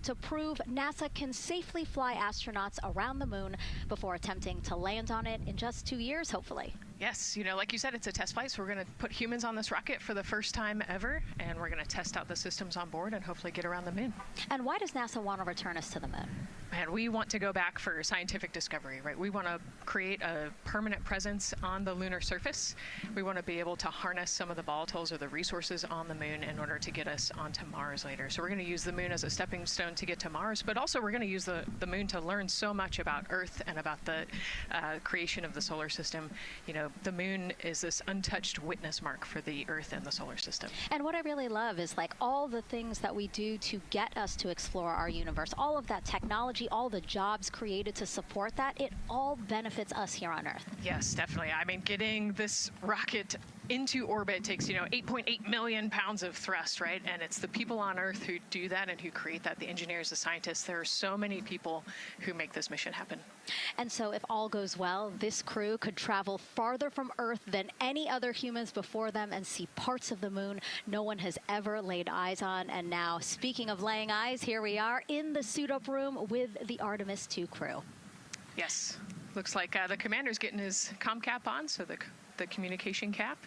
to prove NASA can safely fly astronauts around the moon before attempting to land on it in just 2 years, hopefully. Yes, like you said, it's a test flight, so we're going to put humans on this rocket for the first time ever, and we're going to test out the systems on board and hopefully get around the moon. And why does NASA want to return us to the moon? And we want to go back for scientific discovery, right? We want to create a permanent presence on the lunar surface. We want to be able to harness some of the volatiles or the resources on the moon in order to get us onto Mars later. So we're going to use the moon as a stepping stone to get to Mars, but also we're going to use the moon to learn so much about Earth and about the creation of the solar system. The moon is this untouched witness mark for the Earth and the solar system. And what I really love is like all the things that we do to get us to explore our universe, all of that technology, all the jobs created to support that, it all benefits us here on Earth. Yes, definitely. I mean, getting this rocket into orbit takes, 8.8 million pounds of thrust, right? And it's the people on Earth who do that and who create that, the engineers, the scientists. There are so many people who make this mission happen. And so if all goes well, this crew could travel farther from Earth than any other humans before them and see parts of the moon no one has ever laid eyes on. And now, speaking of laying eyes, here we are in the suit-up room with the Artemis II crew. Yes. Looks like the commander's getting his comm cap on, so the communication cap.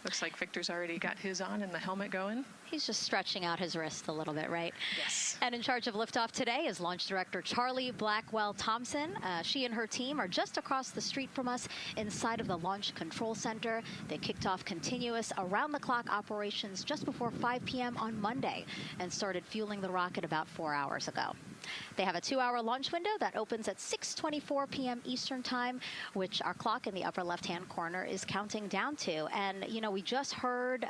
Looks like Victor's already got his on and the helmet going. He's just stretching out his wrist a little bit, right? Yes. And in charge of liftoff today is Launch Director Charlie Blackwell-Thompson. She and her team are just across the street from us inside of the Launch Control Center. They kicked off continuous around-the-clock operations just before 5 p.m. on Monday and started fueling the rocket about 4 hours ago. They have a 2-hour launch window that opens at 6:24 p.m. Eastern Time, which our clock in the upper left-hand corner is counting down to. And, we just heard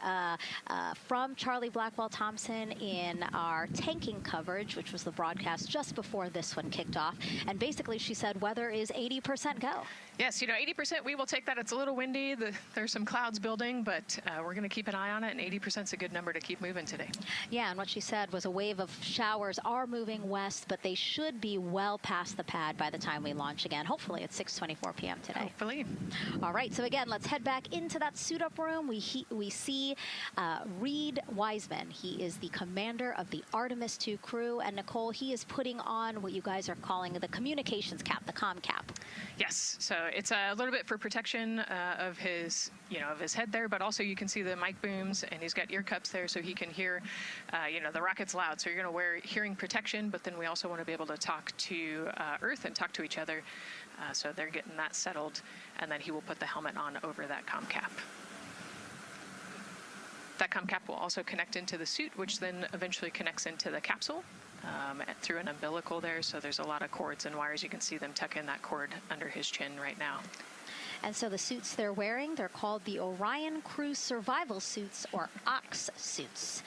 from Charlie Blackwell-Thompson in our tanking coverage, which was the broadcast just before this one kicked off. And basically, she said weather is 80% go. Yes, 80%, we will take that. It's a little windy. There's some clouds building, but we're going to keep an eye on it, and 80% is a good number to keep moving today. Yeah, and what she said was a wave of showers are moving west, but they should be well past the pad by the time we launch again. Hopefully, it's 6:24 p.m. today. Hopefully. All right, so again, let's head back into that suit-up room. We see Reed Wiseman. He is the commander of the Artemis II crew, and Nicole, he is putting on what you guys are calling the communications cap, the comm cap. Yes, so it's a little bit for protection of his, of his head there, but also you can see the mic booms, and he's got ear cups there so he can hear, the rocket's loud. So you're going to wear hearing protection, but then we also want to be able to talk to Earth and talk to each other. So they're getting that settled, and then he will put the helmet on over that comm cap. That comm cap will also connect into the suit, which then eventually connects into the capsule through an umbilical there. So there's a lot of cords and wires. You can see them tuck in that cord under his chin right now. And so the suits they're wearing, they're called the Orion Crew Survival Suits, or OX suits.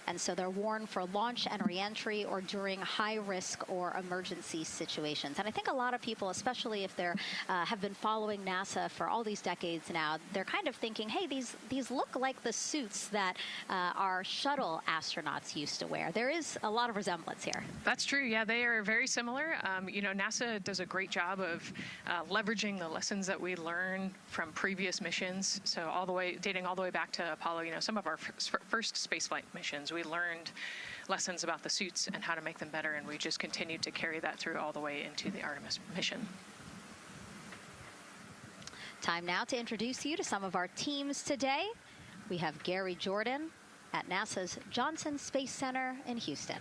And so they're worn for launch and reentry or during high-risk or emergency situations. And I think a lot of people, especially if they're have been following NASA for all these decades now, they're kind of thinking, hey, these look like the suits that our shuttle astronauts used to wear. There is a lot of resemblance here. That's true. Yeah, they are very similar. NASA does a great job of leveraging the lessons that we learn from previous missions. So dating all the way back to Apollo, some of our first spaceflight missions, we learned lessons about the suits and how to make them better, and we just continued to carry that through all the way into the Artemis mission. Time now to introduce you to some of our teams today. We have Gary Jordan at NASA's Johnson Space Center in Houston.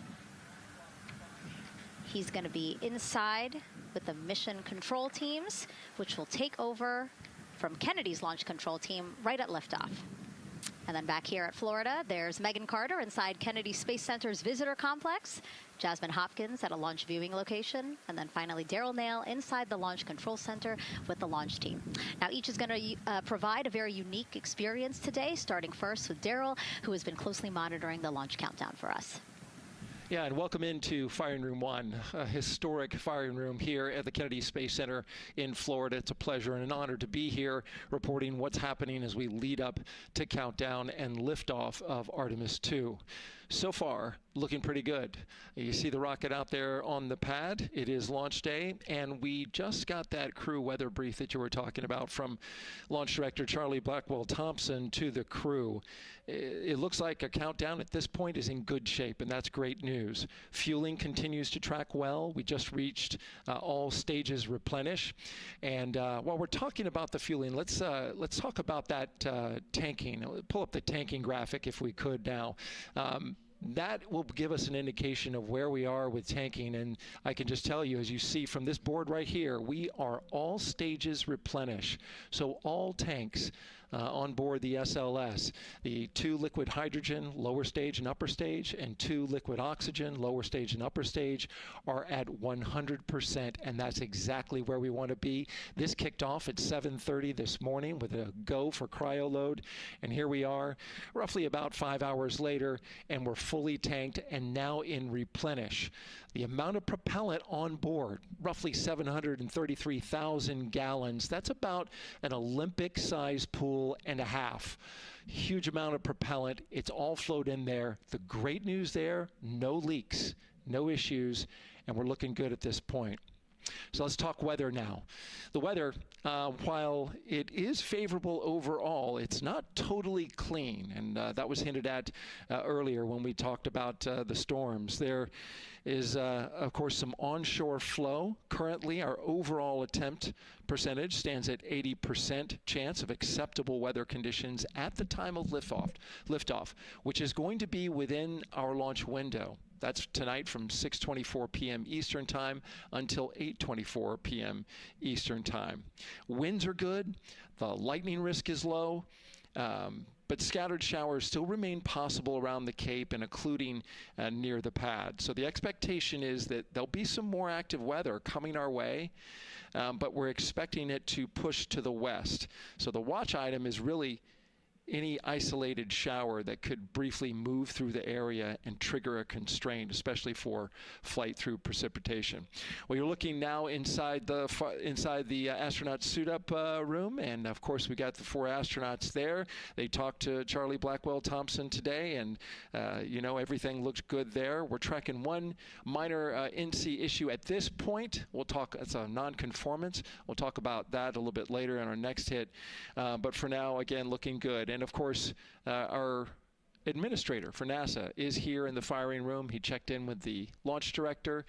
He's going to be inside with the mission control teams, which will take over from Kennedy's launch control team right at liftoff. And then back here at Florida, there's Megan Carter inside Kennedy Space Center's visitor complex, Jasmine Hopkins at a launch viewing location, and then finally Daryl Nail inside the Launch Control Center with the launch team. Now, each is going to provide a very unique experience today, starting first with Daryl, who has been closely monitoring the launch countdown for us. Yeah, and welcome into Firing Room 1, a historic firing room here at the Kennedy Space Center in Florida. It's a pleasure and an honor to be here reporting what's happening as we lead up to countdown and liftoff of Artemis II. so far, looking pretty good. You see the rocket out there on the pad. It is launch day, and we just got that crew weather brief that you were talking about from Launch Director Charlie Blackwell Thompson to the crew. It looks like a countdown at this point is in good shape, and that's great news. Fueling continues to track well. We just reached all stages replenish. And while we're talking about the fueling, let's talk about that tanking. Pull up the tanking graphic if we could now. That will give us an indication of where we are with tanking, and I can just tell you, as you see from this board right here, we are all stages replenish. So all tanks on board the SLS, the 2 liquid hydrogen, lower stage and upper stage, and 2 liquid oxygen, lower stage and upper stage, are at 100%, and that's exactly where we want to be. This kicked off at 7:30 this morning with a go for cryo load, and here we are roughly about 5 hours later, and we're fully tanked and now in replenish. The amount of propellant on board, roughly 733,000 gallons. That's about an Olympic-sized pool and a half. Huge amount of propellant. It's all flowed in there. The great news there, no leaks, no issues, and we're looking good at this point. So let's talk weather now. The weather, while it is favorable overall, it's not totally clean, and that was hinted at earlier when we talked about the storms. There is, of course, some onshore flow. Currently, our overall attempt percentage stands at 80% chance of acceptable weather conditions at the time of liftoff, which is going to be within our launch window. That's tonight from 6:24 p.m. Eastern Time until 8:24 p.m. Eastern Time. Winds are good. The lightning risk is low. But scattered showers still remain possible around the Cape and including near the pad. So the expectation is that there'll be some more active weather coming our way, but we're expecting it to push to the west. So the watch item is really any isolated shower that could briefly move through the area and trigger a constraint, especially for flight through precipitation. Well, you're looking now inside the astronaut suit-up room, and of course we got the 4 astronauts there. They talked to Charlie Blackwell Thompson today, and you know, everything looks good there. We're tracking one minor NC issue at this point. We'll talk. It's a non-conformance. We'll talk about that a little bit later in our next hit. But for now, again, looking good. And of course, our administrator for NASA is here in the firing room. He checked in with the launch director,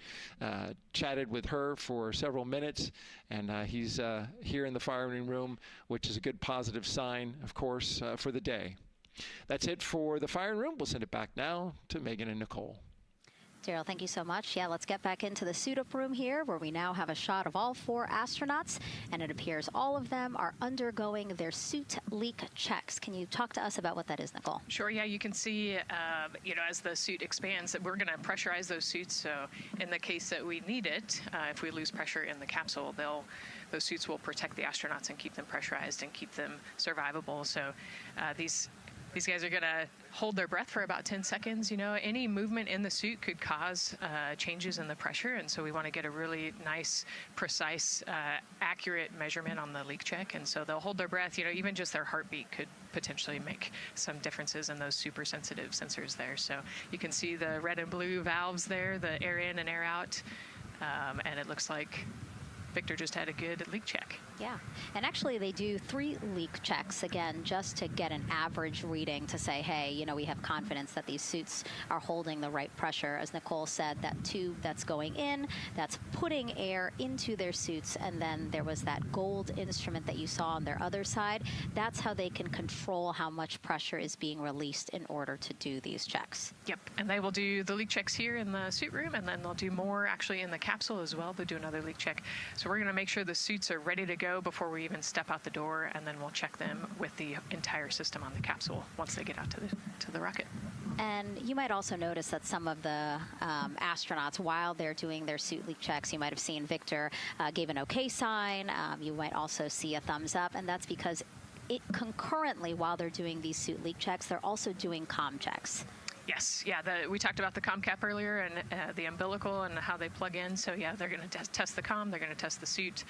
chatted with her for several minutes, and he's here in the firing room, which is a good positive sign, of course, for the day. That's it for the firing room. We'll send it back now to Megan and Nicole. Daryl, thank you so much. Yeah, let's get back into the suit-up room here where we now have a shot of all 4 astronauts, and it appears all of them are undergoing their suit leak checks. Can you talk to us about what that is, Nicole? Sure, yeah, you can see, as the suit expands, that we're going to pressurize those suits. So in the case that we need it, if we lose pressure in the capsule, those suits will protect the astronauts and keep them pressurized and keep them survivable. So these guys are going to hold their breath for about 10 seconds. You know, any movement in the suit could cause changes in the pressure, and so we want to get a really nice, precise, accurate measurement on the leak check. And so they'll hold their breath. You know, even just their heartbeat could potentially make some differences in those super sensitive sensors there. So you can see the red and blue valves there, the air in and air out, and it looks like Victor just had a good leak check. Yeah, and actually they do 3 leak checks, again, just to get an average reading to say, hey, you know, we have confidence that these suits are holding the right pressure. As Nicole said, that tube that's going in, that's putting air into their suits, and then there was that gold instrument that you saw on their other side. That's how they can control how much pressure is being released in order to do these checks. Yep, and they will do the leak checks here in the suit room, and then they'll do more actually in the capsule as well. They'll do another leak check. So we're going to make sure the suits are ready to go before we even step out the door, and then we'll check them with the entire system on the capsule once they get out to the rocket. And you might also notice that some of the astronauts, while they're doing their suit leak checks, you might have seen Victor gave an okay sign. You might also see a thumbs up, and that's because concurrently, while they're doing these suit leak checks, they're also doing comm checks. Yes, yeah, we talked about the comm cap earlier and the umbilical and how they plug in. So yeah, they're going to test the comm, they're going to test the suit,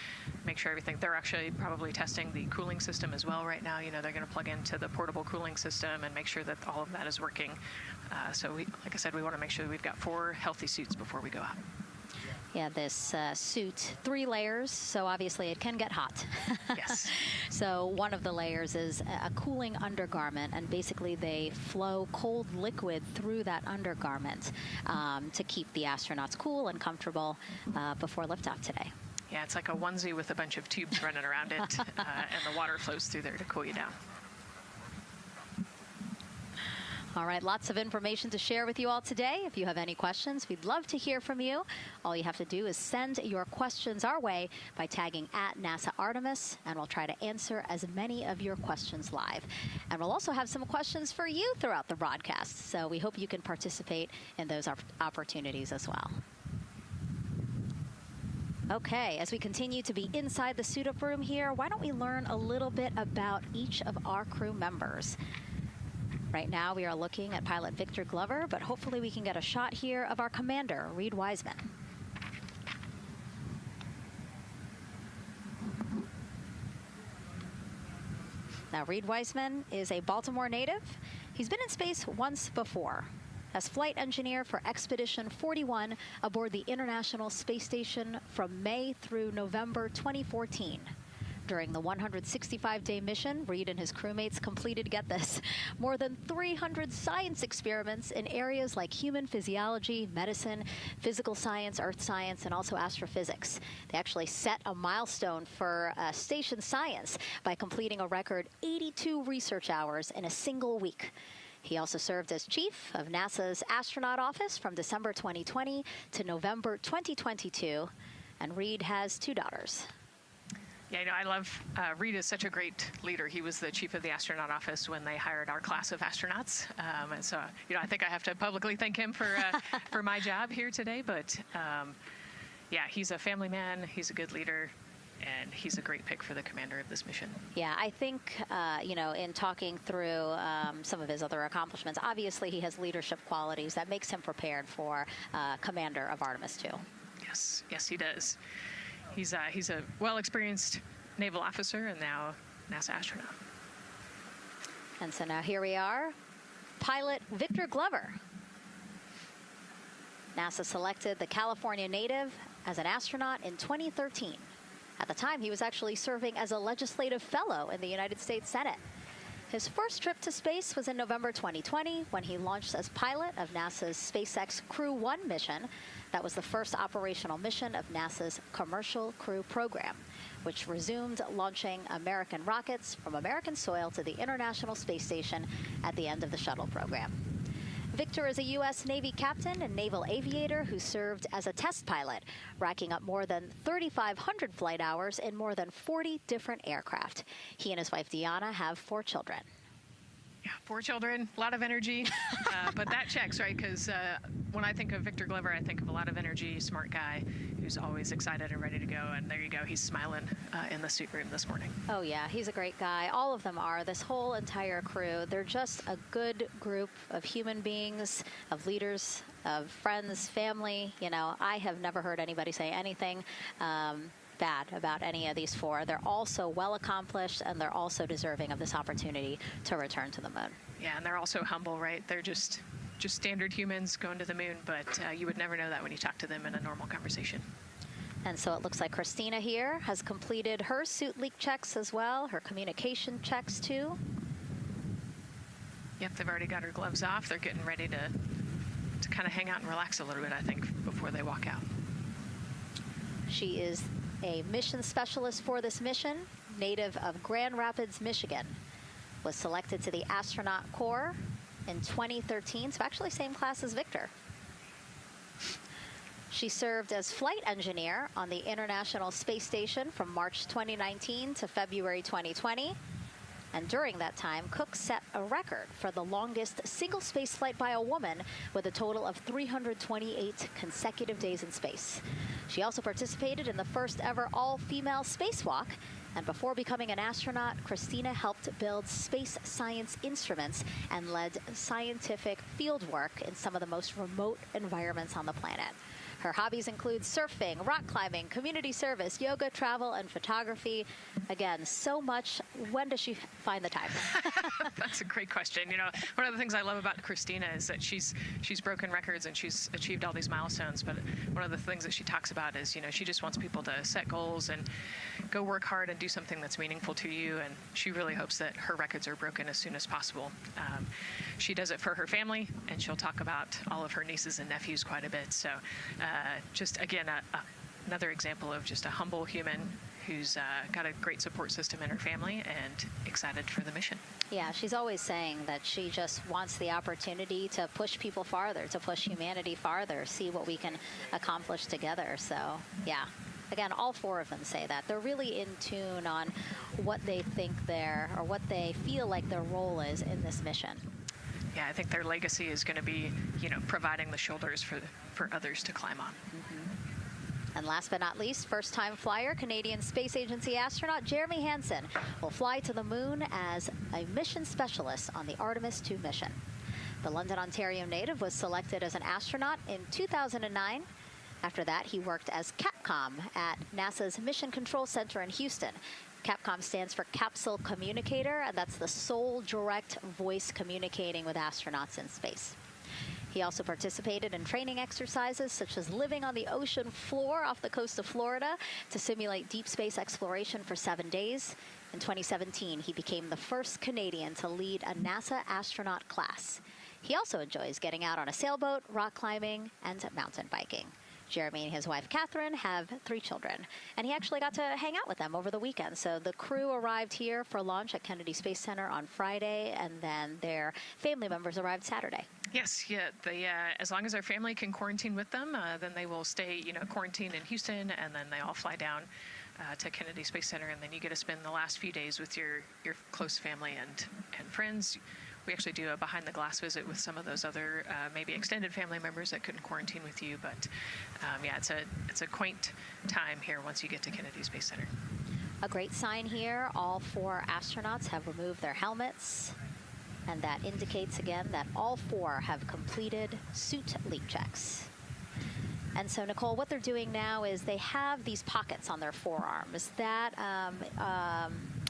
make sure everything. They're actually probably testing the cooling system as well right now. You know, they're going to plug into the portable cooling system and make sure that all of that is working So like I said, we want to make sure that we've got 4 healthy suits before we go out. Yeah, this suit, 3 layers, so obviously it can get hot. Yes. So one of the layers is a cooling undergarment, and basically they flow cold liquid through that undergarment to keep the astronauts cool and comfortable before liftoff today. Yeah, it's like a onesie with a bunch of tubes running around it, and the water flows through there to cool you down. All right, lots of information to share with you all today. If you have any questions, we'd love to hear from you. All you have to do is send your questions our way by tagging @NASA Artemis, and we'll try to answer as many of your questions live. And we'll also have some questions for you throughout the broadcast, so we hope you can participate in those opportunities as well. Okay, as we continue to be inside the suit-up room here, why don't we learn a little bit about each of our crew members? Right now, we are looking at pilot Victor Glover, but hopefully we can get a shot here of our commander, Reed Wiseman. Now, Reed Wiseman is a Baltimore native. He's been in space once before as flight engineer for Expedition 41 aboard the International Space Station from May through November 2014. During the 165-day mission, Reed and his crewmates completed, get this, more than 300 science experiments in areas like human physiology, medicine, physical science, earth science, and also astrophysics. They actually set a milestone for station science by completing a record 82 research hours in a single week. He also served as chief of NASA's Astronaut Office from December 2020 to November 2022, and Reed has 2 daughters. Yeah, I love, Reed is such a great leader. He was the chief of the astronaut office when they hired our class of astronauts. And so, I think I have to publicly thank him for my job here today. But yeah, he's a family man. He's a good leader. And he's a great pick for the commander of this mission. Yeah, I think, in talking through some of his other accomplishments, obviously he has leadership qualities that makes him prepared for commander of Artemis too. Yes, he does. He's a well-experienced naval officer and now NASA astronaut. And so now here we are, pilot Victor Glover. NASA selected the California native as an astronaut in 2013. At the time, he was actually serving as a legislative fellow in the United States Senate. His first trip to space was in November 2020 when he launched as pilot of NASA's SpaceX Crew 1 mission. That was the first operational mission of NASA's Commercial Crew Program, which resumed launching American rockets from American soil to the International Space Station at the end of the shuttle program. Victor is a U.S. Navy captain and naval aviator who served as a test pilot, racking up more than 3,500 flight hours in more than 40 different aircraft. He and his wife, Deanna, have 4 children. Yeah, 4 children, a lot of energy, but that checks, right? Because when I think of Victor Glover, I think of a lot of energy, smart guy who's always excited and ready to go. And there you go, he's smiling in the suit room this morning. Oh yeah, he's a great guy. All of them are. This whole entire crew, they're just a good group of human beings, of leaders, of friends, family. I have never heard anybody say anything bad about any of these 4. They're all so well accomplished, and they're also deserving of this opportunity to return to the moon. Yeah, and they're also humble, right? They're just standard humans going to the moon, but you would never know that when you talk to them in a normal conversation. And so it looks like Christina here has completed her suit leak checks as well, her communication checks too. Yep, they've already got her gloves off. They're getting ready to kind of hang out and relax a little bit, I think, before they walk out. She is a mission specialist for this mission, native of Grand Rapids, Michigan, was selected to the Astronaut Corps in 2013, so actually same class as Victor. She served as flight engineer on the International Space Station from March 2019 to February 2020. And during that time, Cook set a record for the longest single space flight by a woman with a total of 328 consecutive days in space. She also participated in the first ever all-female spacewalk And before becoming an astronaut, Christina helped build space science instruments and led scientific field work in some of the most remote environments on the planet. Her hobbies include surfing, rock climbing, community service, yoga, travel, and photography. Again, so much. When does she find the time? That's a great question. You know, one of the things I love about Christina is that she's broken records and she's achieved all these milestones. But one of the things that she talks about is, you know, she just wants people to set goals and go work hard and do something that's meaningful to you. And she really hopes that her records are broken as soon as possible. She does it for her family, and she'll talk about all of her nieces and nephews quite a bit. So just, again, another example of just a humble human who's got a great support system in her family and excited for the mission. Yeah, she's always saying that she just wants the opportunity to push people farther, to push humanity farther, see what we can accomplish together. So, yeah. Again, all four of them say that. They're really in tune on what they think or what they feel like their role is in this mission. Yeah, I think their legacy is going to be, you know, providing the shoulders for others to climb on. Mm-hmm. And last but not least, first-time flyer, Canadian Space Agency astronaut Jeremy Hansen will fly to the moon as a mission specialist on the Artemis 2 mission. The London, Ontario native was selected as an astronaut in 2009. After that, he worked as Capcom at NASA's Mission Control Center in Houston. Capcom stands for Capsule Communicator, and that's the sole direct voice communicating with astronauts in space. He also participated in training exercises such as living on the ocean floor off the coast of Florida to simulate deep space exploration for 7 days. In 2017, he became the first Canadian to lead a NASA astronaut class. He also enjoys getting out on a sailboat, rock climbing, and mountain biking. Jeremy and his wife, Catherine, have 3 children, and he actually got to hang out with them over the weekend. So the crew arrived here for launch at Kennedy Space Center on Friday, and then their family members arrived Saturday. Yes, yeah. As long as their family can quarantine with them, then they will stay, you know, quarantined in Houston, and then they all fly down to Kennedy Space Center, and then you get to spend the last few days with your close family and friends. We actually do a behind-the-glass visit with some of those other maybe extended family members that couldn't quarantine with you. But yeah, it's a quaint time here once you get to Kennedy Space Center. A great sign here, all 4 astronauts have removed their helmets, and that indicates again that all 4 have completed suit leak checks. And so, Nicole, what they're doing now is they have these pockets on their forearms.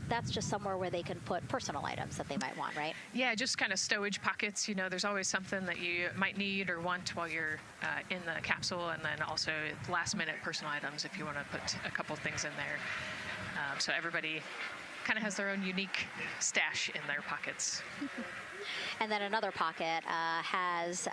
That's just somewhere where they can put personal items that they might want, right? Yeah, just kind of stowage pockets. You know, there's always something that you might need or want while you're in the capsule, and then also last-minute personal items if you want to put a couple things in there. So everybody kind of has their own unique stash in their pockets. And then another pocket has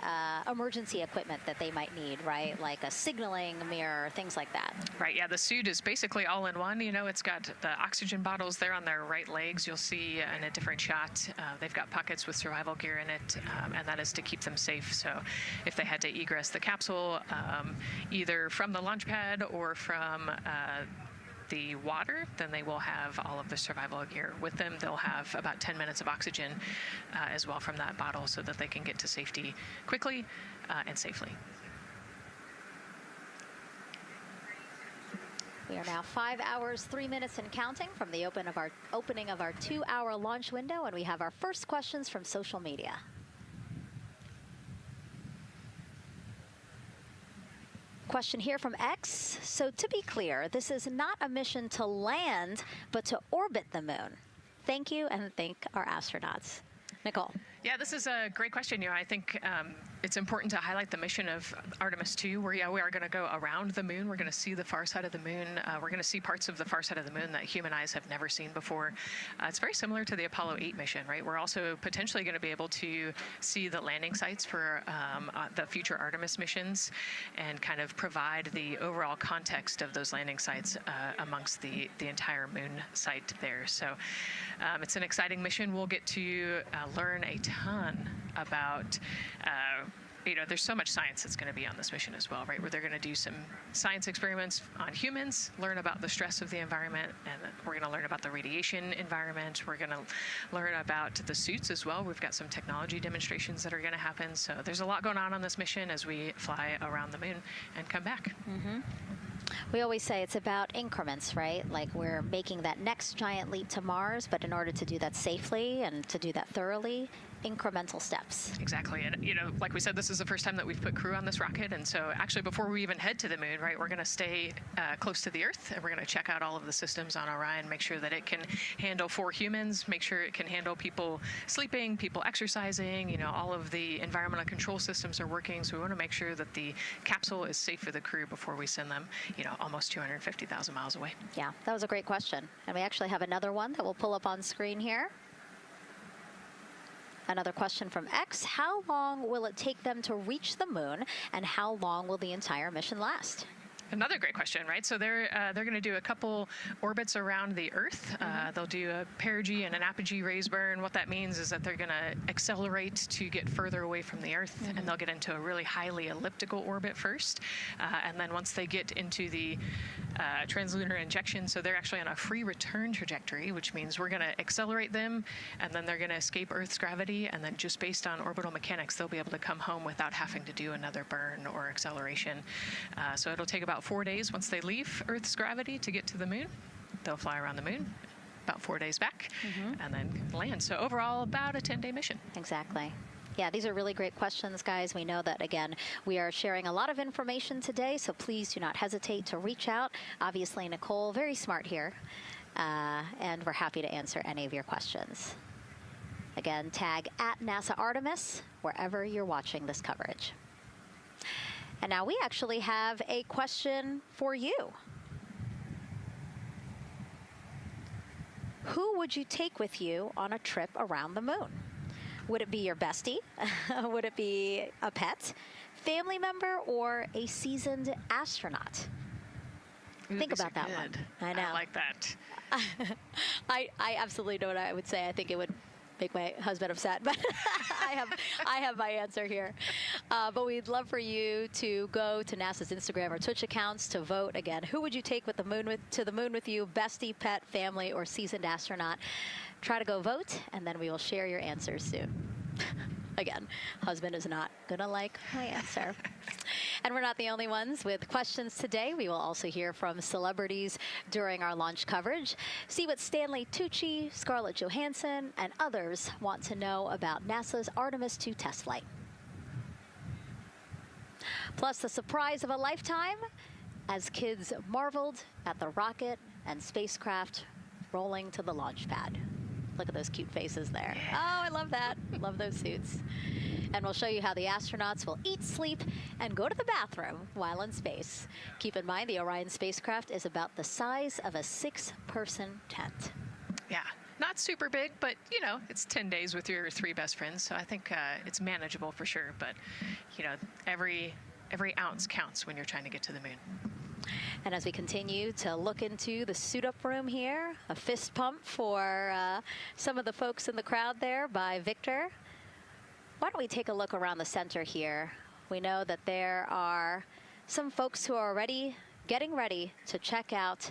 emergency equipment that they might need, right? Like a signaling mirror, things like that. Right, yeah, the suit is basically all in one. You know, it's got the oxygen bottles there on their right legs. You'll see in a different shot, they've got pockets with survival gear in it, and that is to keep them safe. So if they had to egress the capsule, either from the launch pad or from the water, then they will have all of the survival gear with them. They'll have about 10 minutes of oxygen as well from that bottle so that they can get to safety quickly and safely. We are now 5 hours, 3 minutes and counting from the opening of our 2-hour launch window, and we have our first questions from social media. Question here from X. So to be clear, this is not a mission to land, but to orbit the moon. Thank you, and thank our astronauts. Nicole. Yeah, this is a great question. You know, I think it's important to highlight the mission of Artemis 2, where we are going to go around the moon. We're going to see the far side of the moon. We're going to see parts of the far side of the moon that human eyes have never seen before. It's very similar to the Apollo 8 mission, right? We're also potentially going to be able to see the landing sites for the future Artemis missions and kind of provide the overall context of those landing sites amongst the entire moon site there. So it's an exciting mission. We'll get to learn a ton about you know, there's so much science that's going to be on this mission as well, right? Where they're going to do some science experiments on humans, learn about the stress of the environment, and we're going to learn about the radiation environment. We're going to learn about the suits as well. We've got some technology demonstrations that are going to happen. So there's a lot going on this mission as we fly around the moon and come back. Mm-hmm. We always say it's about increments, right? Like we're making that next giant leap to Mars, but in order to do that safely and to do that thoroughly, incremental steps. Exactly. And, like we said, this is the first time that we've put crew on this rocket. And so actually, before we even head to the moon, right, we're going to stay close to the Earth, and we're going to check out all of the systems on Orion, make sure that it can handle 4 humans, make sure it can handle people sleeping, people exercising, all of the environmental control systems are working. So we want to make sure that the capsule is safe for the crew before we send them, almost 250,000 miles away. Yeah, that was a great question. And we actually have another one that we'll pull up on screen here. Another question from X. How long will it take them to reach the moon, and how long will the entire mission last? Another great question, right? So they're going to do a couple orbits around the Earth. They'll do a perigee and an apogee raise burn. What that means is that they're going to accelerate to get further away from the Earth, and they'll get into a really highly elliptical orbit first. And then once they get into the translunar injection, so they're actually on a free return trajectory, which means we're going to accelerate them, and then they're going to escape Earth's gravity, and then just based on orbital mechanics, they'll be able to come home without having to do another burn or acceleration. So it'll take about 4 days once they leave Earth's gravity to get to the moon. They'll fly around the moon, about 4 days back, and then land. So overall, about a 10-day mission. Exactly. Yeah, these are really great questions, guys. We know that, again, we are sharing a lot of information today, so please do not hesitate to reach out. Obviously, Nicole, very smart here, and we're happy to answer any of your questions. Again, tag @NASA Artemis wherever you're watching this coverage. And now we actually have a question for you. Who would you take with you on a trip around the moon? Would it be your bestie? Would it be a pet, family member, or a seasoned astronaut? Ooh, Think about that one. I know. I like that. I absolutely know what I would say. I think it would make my husband upset, but I have my answer here. But we'd love for you to go to NASA's Instagram or Twitch accounts to vote. Again, who would you take to the moon with you? Bestie, pet, family, or seasoned astronaut? Try to go vote, and then we will share your answers soon. Again, husband is not going to like my answer. And we're not the only ones with questions today. We will also hear from celebrities during our launch coverage. See what Stanley Tucci, Scarlett Johansson, and others want to know about NASA's Artemis II test flight. Plus, the surprise of a lifetime as kids marveled at the rocket and spacecraft rolling to the launch pad. Look at those cute faces there. Oh, I love that. Love those suits. And we'll show you how the astronauts will eat, sleep, and go to the bathroom while in space. Keep in mind, the Orion spacecraft is about the size of a 6-person tent. Yeah, not super big, but, it's 10 days with your 3 best friends. So I think it's manageable for sure. But, every ounce counts when you're trying to get to the moon. And as we continue to look into the suit-up room here, a fist pump for some of the folks in the crowd there by Victor. Why don't we take a look around the center here? We know that there are some folks who are already getting ready to check out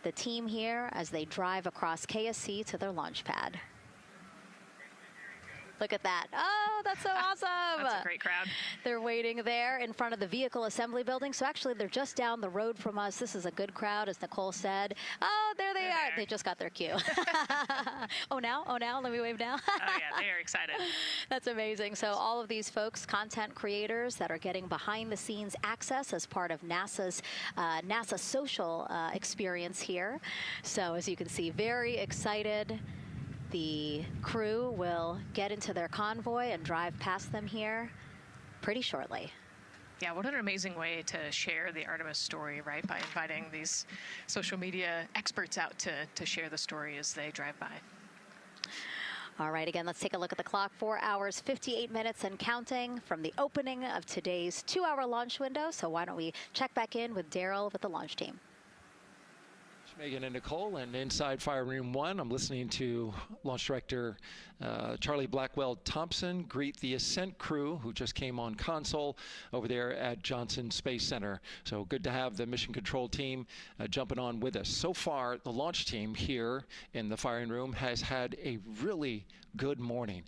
the team here as they drive across KSC to their launch pad. Look at that. Oh, that's so awesome. That's a great crowd. They're waiting there in front of the vehicle assembly building. So actually, they're just down the road from us. This is a good crowd, as Nicole said. Oh, there they are. They just got their cue. Oh, now? Let me wave now. Oh, yeah, they are excited. That's amazing. So all of these folks, content creators that are getting behind-the-scenes access as part of NASA's NASA social experience here. So as you can see, very excited. The crew will get into their convoy and drive past them here pretty shortly. Yeah, what an amazing way to share the Artemis story, right? By inviting these social media experts out to share the story as they drive by. All right, again, let's take a look at the clock. 4 hours, 58 minutes and counting from the opening of today's 2-hour launch window. So why don't we check back in with Daryl with the launch team. Megan and Nicole, and inside Fire Room 1, I'm listening to Launch Director Charlie Blackwell Thompson greet the Ascent crew who just came on console over there at Johnson Space Center. So good to have the mission control team jumping on with us. So far, the launch team here in the firing room has had a really good morning.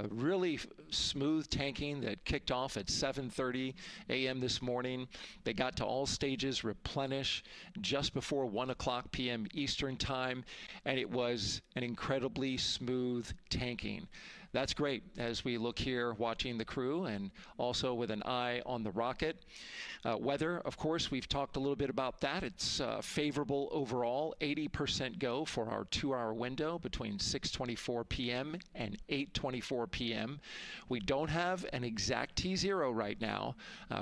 Really smooth tanking that kicked off at 7:30 a.m. this morning. They got to all stages replenish just before 1 o'clock p.m. Eastern time, and it was an incredibly smooth tanking. That's great as we look here watching the crew and also with an eye on the rocket. Weather, of course, we've talked a little bit about that. It's favorable overall, 80% go for our 2-hour window between 6:24 p.m. and 8:24 p.m. We don't have an exact T0 right now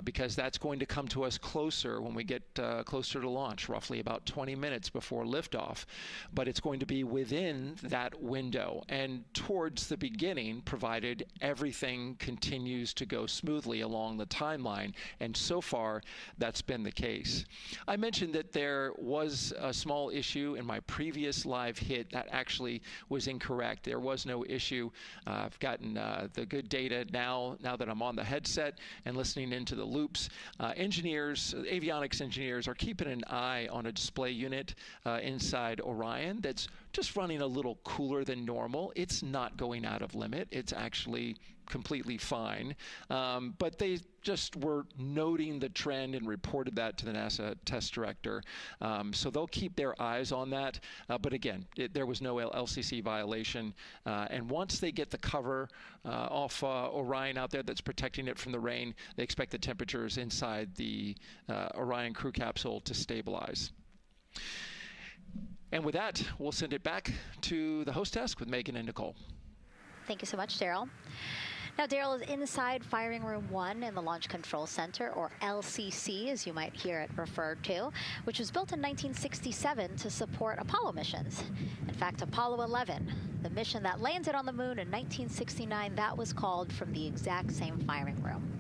because that's going to come to us closer when we get closer to launch, roughly about 20 minutes before liftoff. But it's going to be within that window and towards the beginning, provided everything continues to go smoothly along the timeline. And so far, that's been the case. I mentioned that there was a small issue in my previous live hit. That actually was incorrect. There was no issue. I've gotten the good data now that I'm on the headset and listening into the loops. Engineers, avionics engineers, are keeping an eye on a display unit inside Orion that's just running a little cooler than normal. It's not going out of limit. It's actually completely fine. But they just were noting the trend and reported that to the NASA test director. So they'll keep their eyes on that. But again, there was no LCC violation. And once they get the cover off Orion out there that's protecting it from the rain, they expect the temperatures inside the Orion crew capsule to stabilize. And with that, we'll send it back to the host desk with Megan and Nicole. Thank you so much, Daryl. Now, Daryl is inside Firing Room 1 in the Launch Control Center, or LCC, as you might hear it referred to, which was built in 1967 to support Apollo missions. In fact, Apollo 11, the mission that landed on the moon in 1969, that was called from the exact same firing room.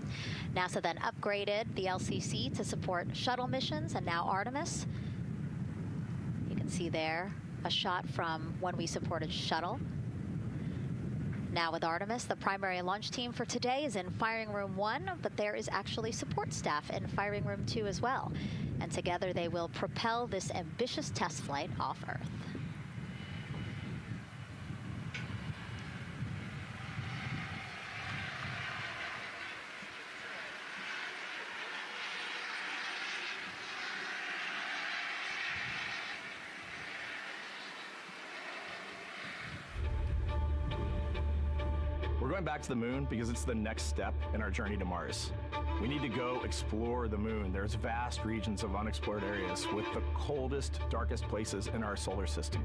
NASA then upgraded the LCC to support shuttle missions, and now Artemis. You can see there a shot from when we supported shuttle. Now with Artemis, the primary launch team for today is in Firing Room 1, but there is actually support staff in Firing Room 2 as well. And together they will propel this ambitious test flight off Earth. We're going back to the moon because it's the next step in our journey to Mars. We need to go explore the moon. There's vast regions of unexplored areas with the coldest, darkest places in our solar system.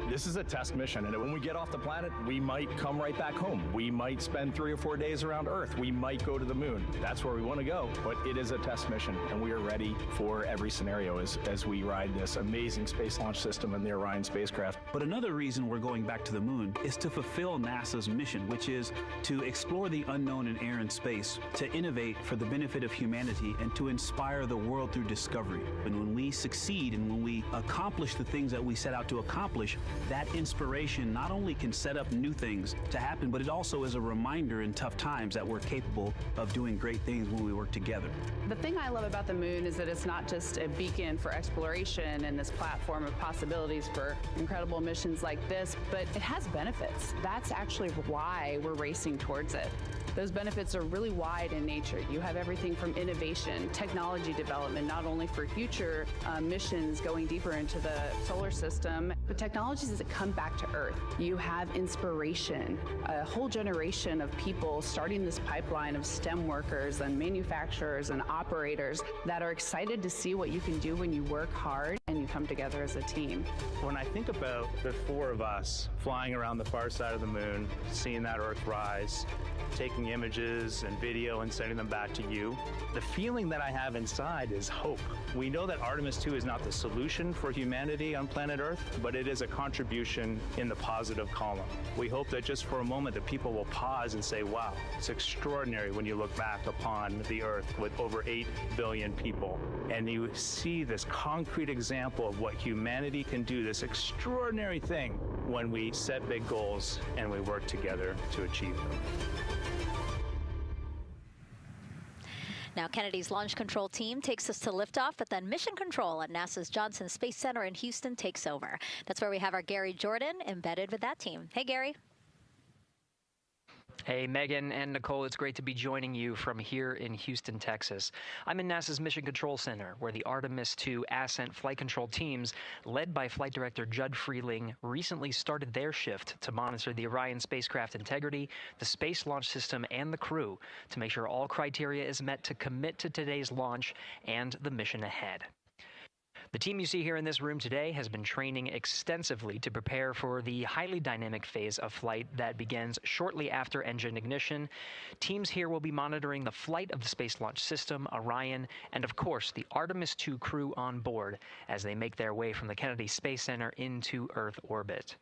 This is a test mission, and when we get off the planet, we might come right back home. We might spend 3 or 4 days around Earth. We might go to the moon. That's where we want to go, but it is a test mission, and we are ready for every scenario as we ride this amazing space launch system and the Orion spacecraft. But another reason we're going back to the moon is to fulfill NASA's mission, which is to explore the unknown in air and space, to innovate for the benefit of humanity, and to inspire the world through discovery. And when we succeed and when we accomplish the things that we set out to accomplish, that inspiration not only can set up new things to happen, but it also is a reminder in tough times that we're capable of doing great things when we work together. The thing I love about the moon is that it's not just a beacon for exploration and this platform of possibilities for incredible missions like this, but it has benefits. That's actually why we're racing towards it. Those benefits are really wide in nature. You have everything from innovation, technology development, not only for future missions going deeper into the solar system, but technologies that come back to Earth. You have inspiration, a whole generation of people starting this pipeline of STEM workers and manufacturers and operators that are excited to see what you can do when you work hard and you come together as a team. When I think about the 4 of us flying around the far side of the moon, seeing that Earth rise, taking taking images and video and sending them back to you. The feeling that I have inside is hope. We know that Artemis 2 is not the solution for humanity on planet Earth, but it is a contribution in the positive column. We hope that just for a moment that people will pause and say, wow, it's extraordinary when you look back upon the Earth with over 8 billion people, and you see this concrete example of what humanity can do, this extraordinary thing when we set big goals and we work together to achieve them. Now, Kennedy's launch control team takes us to liftoff, but then mission control at NASA's Johnson Space Center in Houston takes over. That's where we have our Gary Jordan embedded with that team. Hey, Gary. Hey, Megan and Nicole, it's great to be joining you from here in Houston, Texas. I'm in NASA's Mission Control Center, where the Artemis 2 Ascent flight control teams, led by Flight Director Judd Freeling, recently started their shift to monitor the Orion spacecraft integrity, the Space Launch System, and the crew to make sure all criteria is met to commit to today's launch and the mission ahead. The team you see here in this room today has been training extensively to prepare for the highly dynamic phase of flight that begins shortly after engine ignition. Teams here will be monitoring the flight of the Space Launch System, Orion, and of course the Artemis 2 crew on board as they make their way from the Kennedy Space Center into Earth orbit.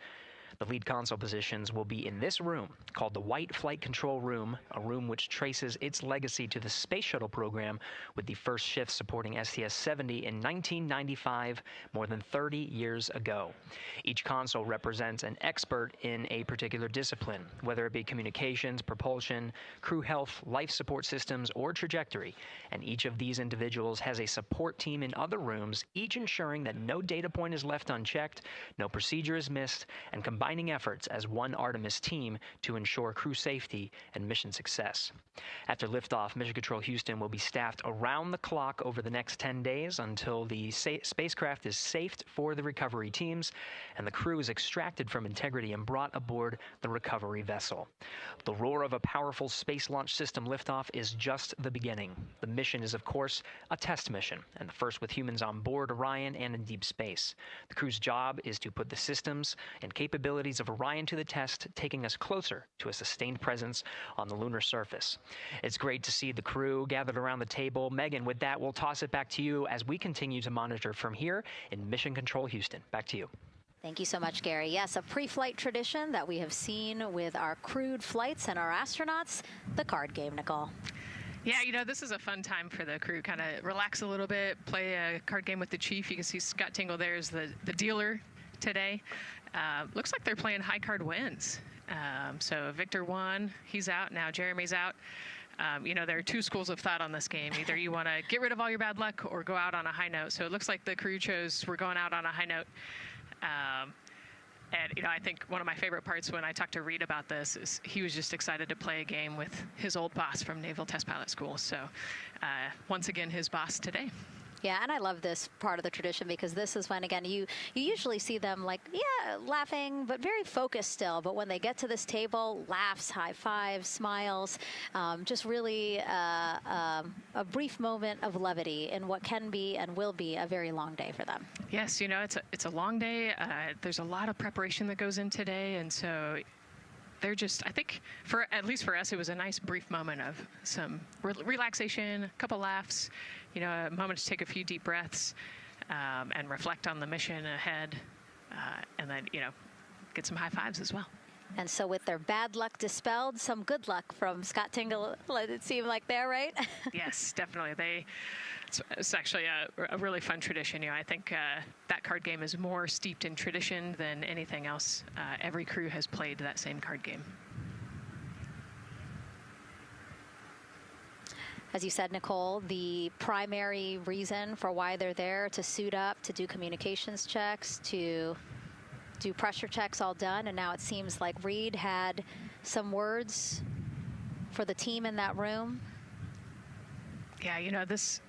The lead console positions will be in this room, called the White Flight Control Room, a room which traces its legacy to the Space Shuttle program, with the first shift supporting STS-70 in 1995, more than 30 years ago. Each console represents an expert in a particular discipline, whether it be communications, propulsion, crew health, life support systems, or trajectory. And each of these individuals has a support team in other rooms, each ensuring that no data point is left unchecked, no procedure is missed, and combining efforts as one Artemis team to ensure crew safety and mission success. After liftoff, Mission Control Houston will be staffed around the clock over the next 10 days until the spacecraft is safed for the recovery teams and the crew is extracted from integrity and brought aboard the recovery vessel. The roar of a powerful Space Launch System liftoff is just the beginning. The mission is, of course, a test mission, and the first with humans on board Orion and in deep space. The crew's job is to put the systems and capabilities of Orion to the test, taking us closer to a sustained presence on the lunar surface. It's great to see the crew gathered around the table. Megan, with that, we'll toss it back to you as we continue to monitor from here in Mission Control Houston. Back to you. Thank you so much, Gary. Yes, a pre-flight tradition that we have seen with our crewed flights and our astronauts, the card game, Nicole. Yeah, you know, this is a fun time for the crew. Kind of relax a little bit, play a card game with the chief. You can see Scott Tingle there is the dealer today. Looks like they're playing high card wins. So Victor won, he's out, now Jeremy's out. You know, there are two schools of thought on this game. Either you want to get rid of all your bad luck or go out on a high note. So it looks like the crew chose we're going out on a high note. And, you know, I think one of my favorite parts when I talked to Reed about this is he was just excited to play a game with his old boss from Naval Test Pilot School. So once again, his boss today. Yeah, and I love this part of the tradition because this is when, again, you usually see them like, yeah, laughing, but very focused still. But when they get to this table, laughs, high fives, smiles, just really a brief moment of levity in what can be and will be a very long day for them. Yes, you know, it's a long day. There's a lot of preparation that goes in today, and so they're just, I think, at least for us, it was a nice brief moment of some relaxation, a couple laughs, you know, a moment to take a few deep breaths and reflect on the mission ahead, and then, you know, get some high fives as well. And so with their bad luck dispelled, some good luck from Scott Tingle, let it seem like there, right? Yes, definitely. It's actually a really fun tradition. You know, I think that card game is more steeped in tradition than anything else. Every crew has played that same card game. As you said, Nicole, the primary reason for why they're there to suit up, to do communications checks, to do pressure checks all done, and now it seems like Reed had some words for the team in that room. Yeah, you know, this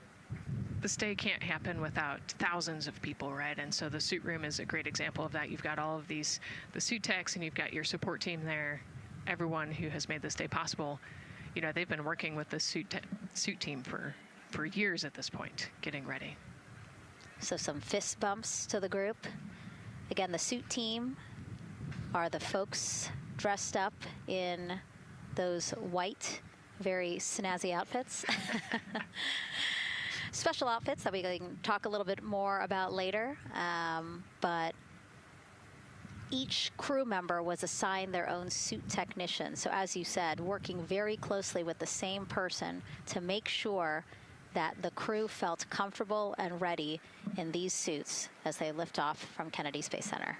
day can't happen without thousands of people, right? And so the suit room is a great example of that. You've got all of the suit techs, and you've got your support team there, everyone who has made this day possible. You know, they've been working with the suit team for years at this point, getting ready. So some fist bumps to the group. Again, the suit team are the folks dressed up in those white very snazzy outfits. Special outfits that we can talk a little bit more about later. But each crew member was assigned their own suit technician. So as you said, working very closely with the same person to make sure that the crew felt comfortable and ready in these suits as they lift off from Kennedy Space Center.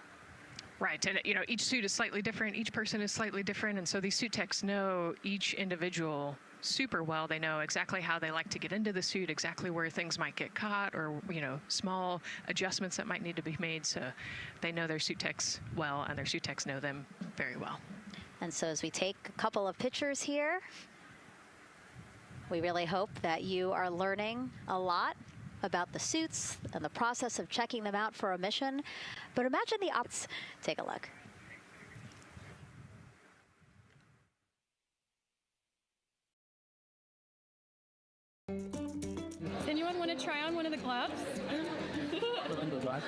Right, and you know, each suit is slightly different, each person is slightly different, and so these suit techs know each individual super well. They know exactly how they like to get into the suit, exactly where things might get caught, or you know, small adjustments that might need to be made. So they know their suit techs well, and their suit techs know them very well. And so as we take a couple of pictures here, we really hope that you are learning a lot about the suits and the process of checking them out for a mission. But imagine the options. Take a look. Does anyone want to try on one of the gloves?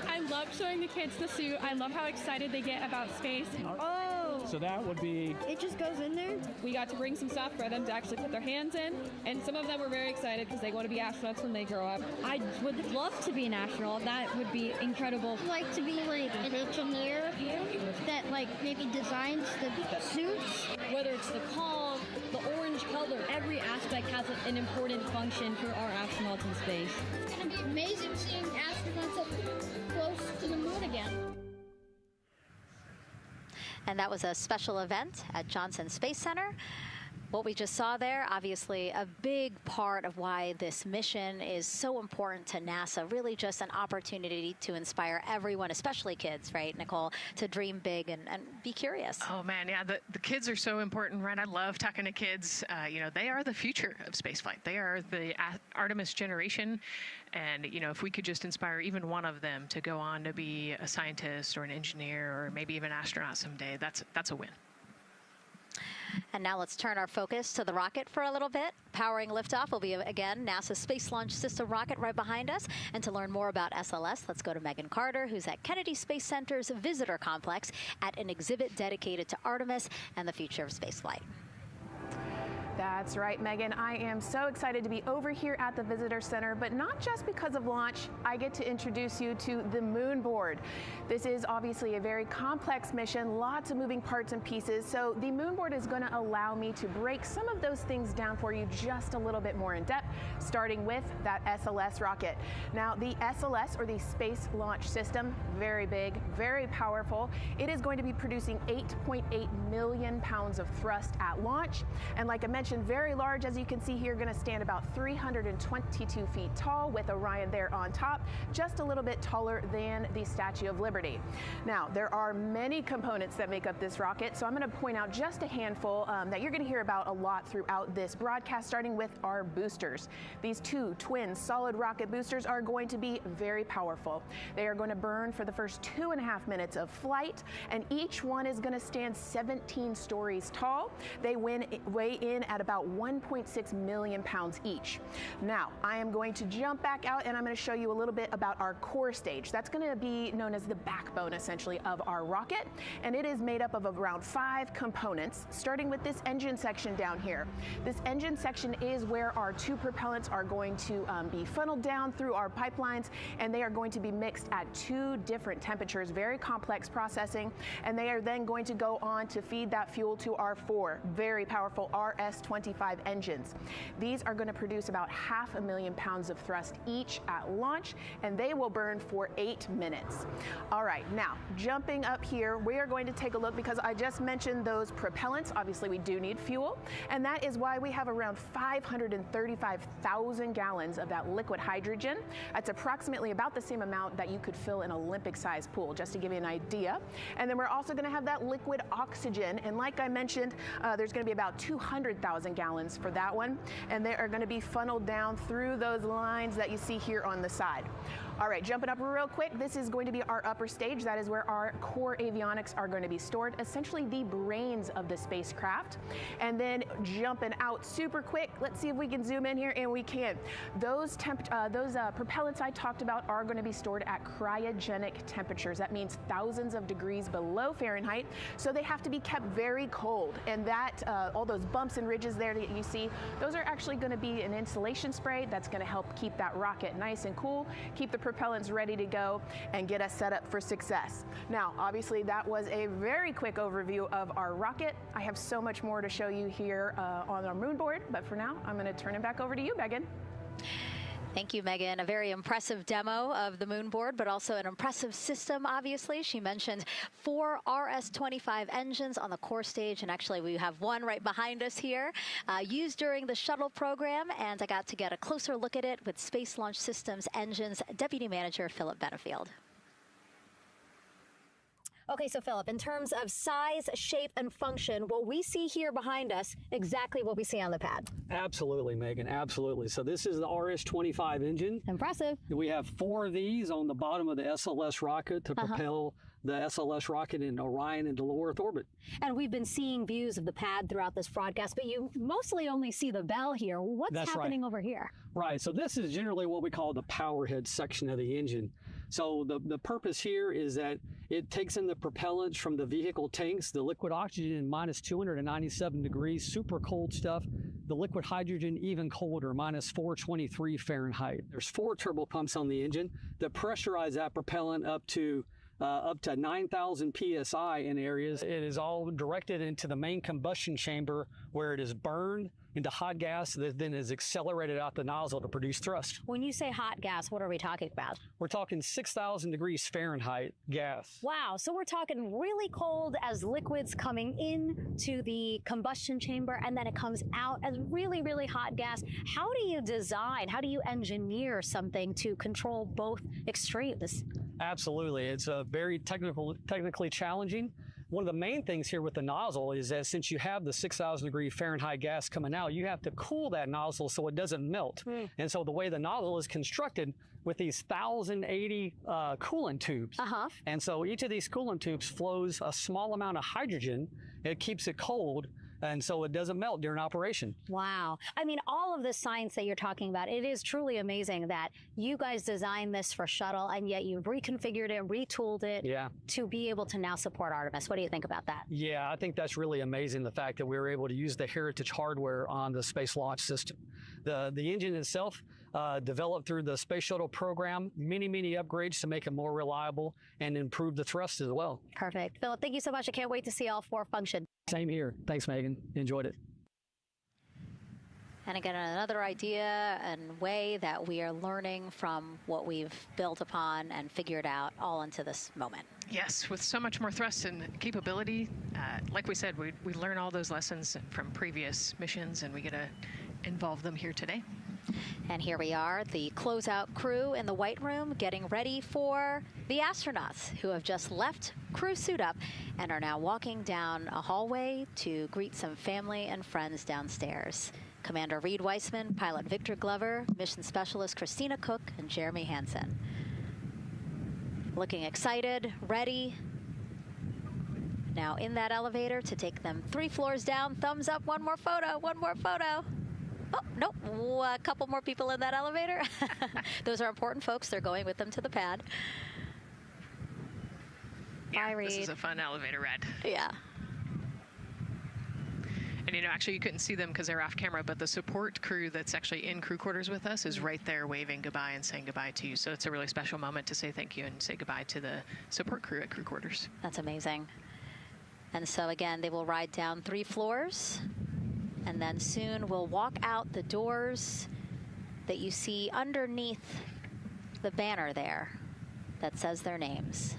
I love showing the kids the suit. I love how excited they get about space. Oh! So that would be... It just goes in there? We got to bring some stuff for them to actually put their hands in, and some of them were very excited because they want to be astronauts when they grow up. I would love to be an astronaut. That would be incredible. I'd like to be like an engineer that like maybe designs the suits. Whether it's the calm, the orange color, every aspect has an important function for our astronauts in space. It's going to be amazing seeing astronauts up close to the moon again. And that was a special event at Johnson Space Center. What we just saw there, obviously a big part of why this mission is so important to NASA, really just an opportunity to inspire everyone, especially kids, right, Nicole, to dream big and be curious. Oh man, yeah, the kids are so important, right? I love talking to kids. You know, they are the future of spaceflight. They are the Artemis generation. And, you know, if we could just inspire even one of them to go on to be a scientist or an engineer or maybe even an astronaut someday, that's a win. And now let's turn our focus to the rocket for a little bit. Powering liftoff will be, again, NASA's Space Launch System rocket right behind us. And to learn more about SLS, let's go to Megan Carter, who's at Kennedy Space Center's Visitor Complex at an exhibit dedicated to Artemis and the future of spaceflight. That's right, Megan. I am so excited to be over here at the Visitor Center, but not just because of launch. I get to introduce you to the moon board. This is obviously a very complex mission, lots of moving parts and pieces. So the moon board is going to allow me to break some of those things down for you just a little bit more in depth, starting with that SLS rocket. Now, the SLS, or the Space Launch System, very big, very powerful. It is going to be producing 8.8 million pounds of thrust at launch. And like I mentioned, very large, as you can see here, going to stand about 322 feet tall with Orion there on top, just a little bit taller than the Statue of Liberty. Now, there are many components that make up this rocket, so I'm going to point out just a handful that you're going to hear about a lot throughout this broadcast, starting with our boosters. These two twin solid rocket boosters are going to be very powerful. They are going to burn for the first 2.5 minutes of flight, and each one is going to stand 17 stories tall. They weigh in at about 1.6 million pounds each. Now, I am going to jump back out and I'm going to show you a little bit about our core stage. That's going to be known as the backbone, essentially, of our rocket, and it is made up of around 5 components, starting with this engine section down here. This engine section is where our 2 propellants are going to be funneled down through our pipelines, and they are going to be mixed at 2 different temperatures, very complex processing, and they are then going to go on to feed that fuel to our 4 very powerful RS-25 engines. These are going to produce about 500,000 pounds of thrust each at launch, and they will burn for 8 minutes. All right, now jumping up here, we are going to take a look, because I just mentioned those propellants. Obviously, we do need fuel, and that is why we have around 535,000 gallons of that liquid hydrogen. That's approximately about the same amount that you could fill an Olympic-sized pool, just to give you an idea. And then we're also going to have that liquid oxygen, and like I mentioned, there's going to be about 200,000 gallons for that one, and they are going to be funneled down through those lines that you see here on the side. All right, jumping up real quick, this is going to be our upper stage. That is where our core avionics are going to be stored, essentially the brains of the spacecraft. And then jumping out super quick, let's see if we can zoom in here, and we can. Those propellants I talked about are going to be stored at cryogenic temperatures. That means thousands of degrees below Fahrenheit, so they have to be kept very cold. And that all those bumps and ridges ridges there that you see, those are actually going to be an insulation spray that's going to help keep that rocket nice and cool, keep the propellants ready to go, and get us set up for success. Now, obviously, that was a very quick overview of our rocket. I have so much more to show you here on our moon board, but for now, I'm going to turn it back over to you, Megan. Thank you, Megan. A very impressive demo of the moon board, but also an impressive system, obviously. She mentioned 4 RS-25 engines on the core stage, and actually we have one right behind us here, used during the shuttle program, and I got to get a closer look at it with Space Launch Systems Engines Deputy Manager Philip Benefield. Okay, so Philip, in terms of size, shape, and function, what we see here behind us, exactly what we see on the pad. Absolutely, Megan, absolutely. So this is the RS-25 engine. Impressive. We have 4 of these on the bottom of the SLS rocket to propel the SLS rocket in Orion into low Earth orbit. And we've been seeing views of the pad throughout this broadcast, but you mostly only see the bell here. What's happening over here? Right, so this is generally what we call the power head section of the engine. So the purpose here is that it takes in the propellants from the vehicle tanks, the liquid oxygen minus 297 degrees, super cold stuff. The liquid hydrogen even colder, minus 423 Fahrenheit. There's 4 turbo pumps on the engine that pressurize that propellant up to 9,000 psi in areas. It is all directed into the main combustion chamber where it is burned into hot gas that then is accelerated out the nozzle to produce thrust. When you say hot gas, what are we talking about? We're talking 6,000 degrees Fahrenheit gas. Wow, so we're talking really cold as liquids coming into the combustion chamber, and then it comes out as really, really hot gas. How do you design, how do you engineer something to control both extremes? Absolutely, it's very technically challenging. One of the main things here with the nozzle is that since you have the 6,000 degree Fahrenheit gas coming out, you have to cool that nozzle so it doesn't melt. And so the way the nozzle is constructed with these 1,080 coolant tubes. And so each of these coolant tubes flows a small amount of hydrogen. It keeps it cold, and so it doesn't melt during operation. Wow. I mean, all of the science that you're talking about, it is truly amazing that you guys designed this for shuttle, and yet you've reconfigured it, retooled it to be able to now support Artemis. What do you think about that? Yeah, I think that's really amazing, the fact that we were able to use the heritage hardware on the Space Launch System. The engine itself, developed through the Space Shuttle program, many upgrades to make it more reliable and improve the thrust as well. Perfect. Philip, thank you so much. I can't wait to see all 4 function. Same here. Thanks, Megan. Enjoyed it. And again, another idea and way that we are learning from what we've built upon and figured out all into this moment. Yes, with so much more thrust and capability, like we said, we learn all those lessons from previous missions, and we get to involve them here today. And here we are, the closeout crew in the White Room getting ready for the astronauts who have just left crew suit up and are now walking down a hallway to greet some family and friends downstairs. Commander Reed Weissman, Pilot Victor Glover, Mission Specialist Christina Cook, and Jeremy Hansen. Looking excited, ready. Now in that elevator to take them 3 floors down. Thumbs up, one more photo, one more photo. Oh, nope, a couple more people in that elevator. Those are important folks. They're going with them to the pad. Yeah, Bye, Reed. This is a fun elevator ride. Yeah. And you know, actually you couldn't see them because they're off camera, but the support crew that's actually in crew quarters with us is right there waving goodbye and saying goodbye to you. So it's a really special moment to say thank you and say goodbye to the support crew at crew quarters. That's amazing. And so again, they will ride down 3 floors. And then soon we'll walk out the doors that you see underneath the banner there that says their names.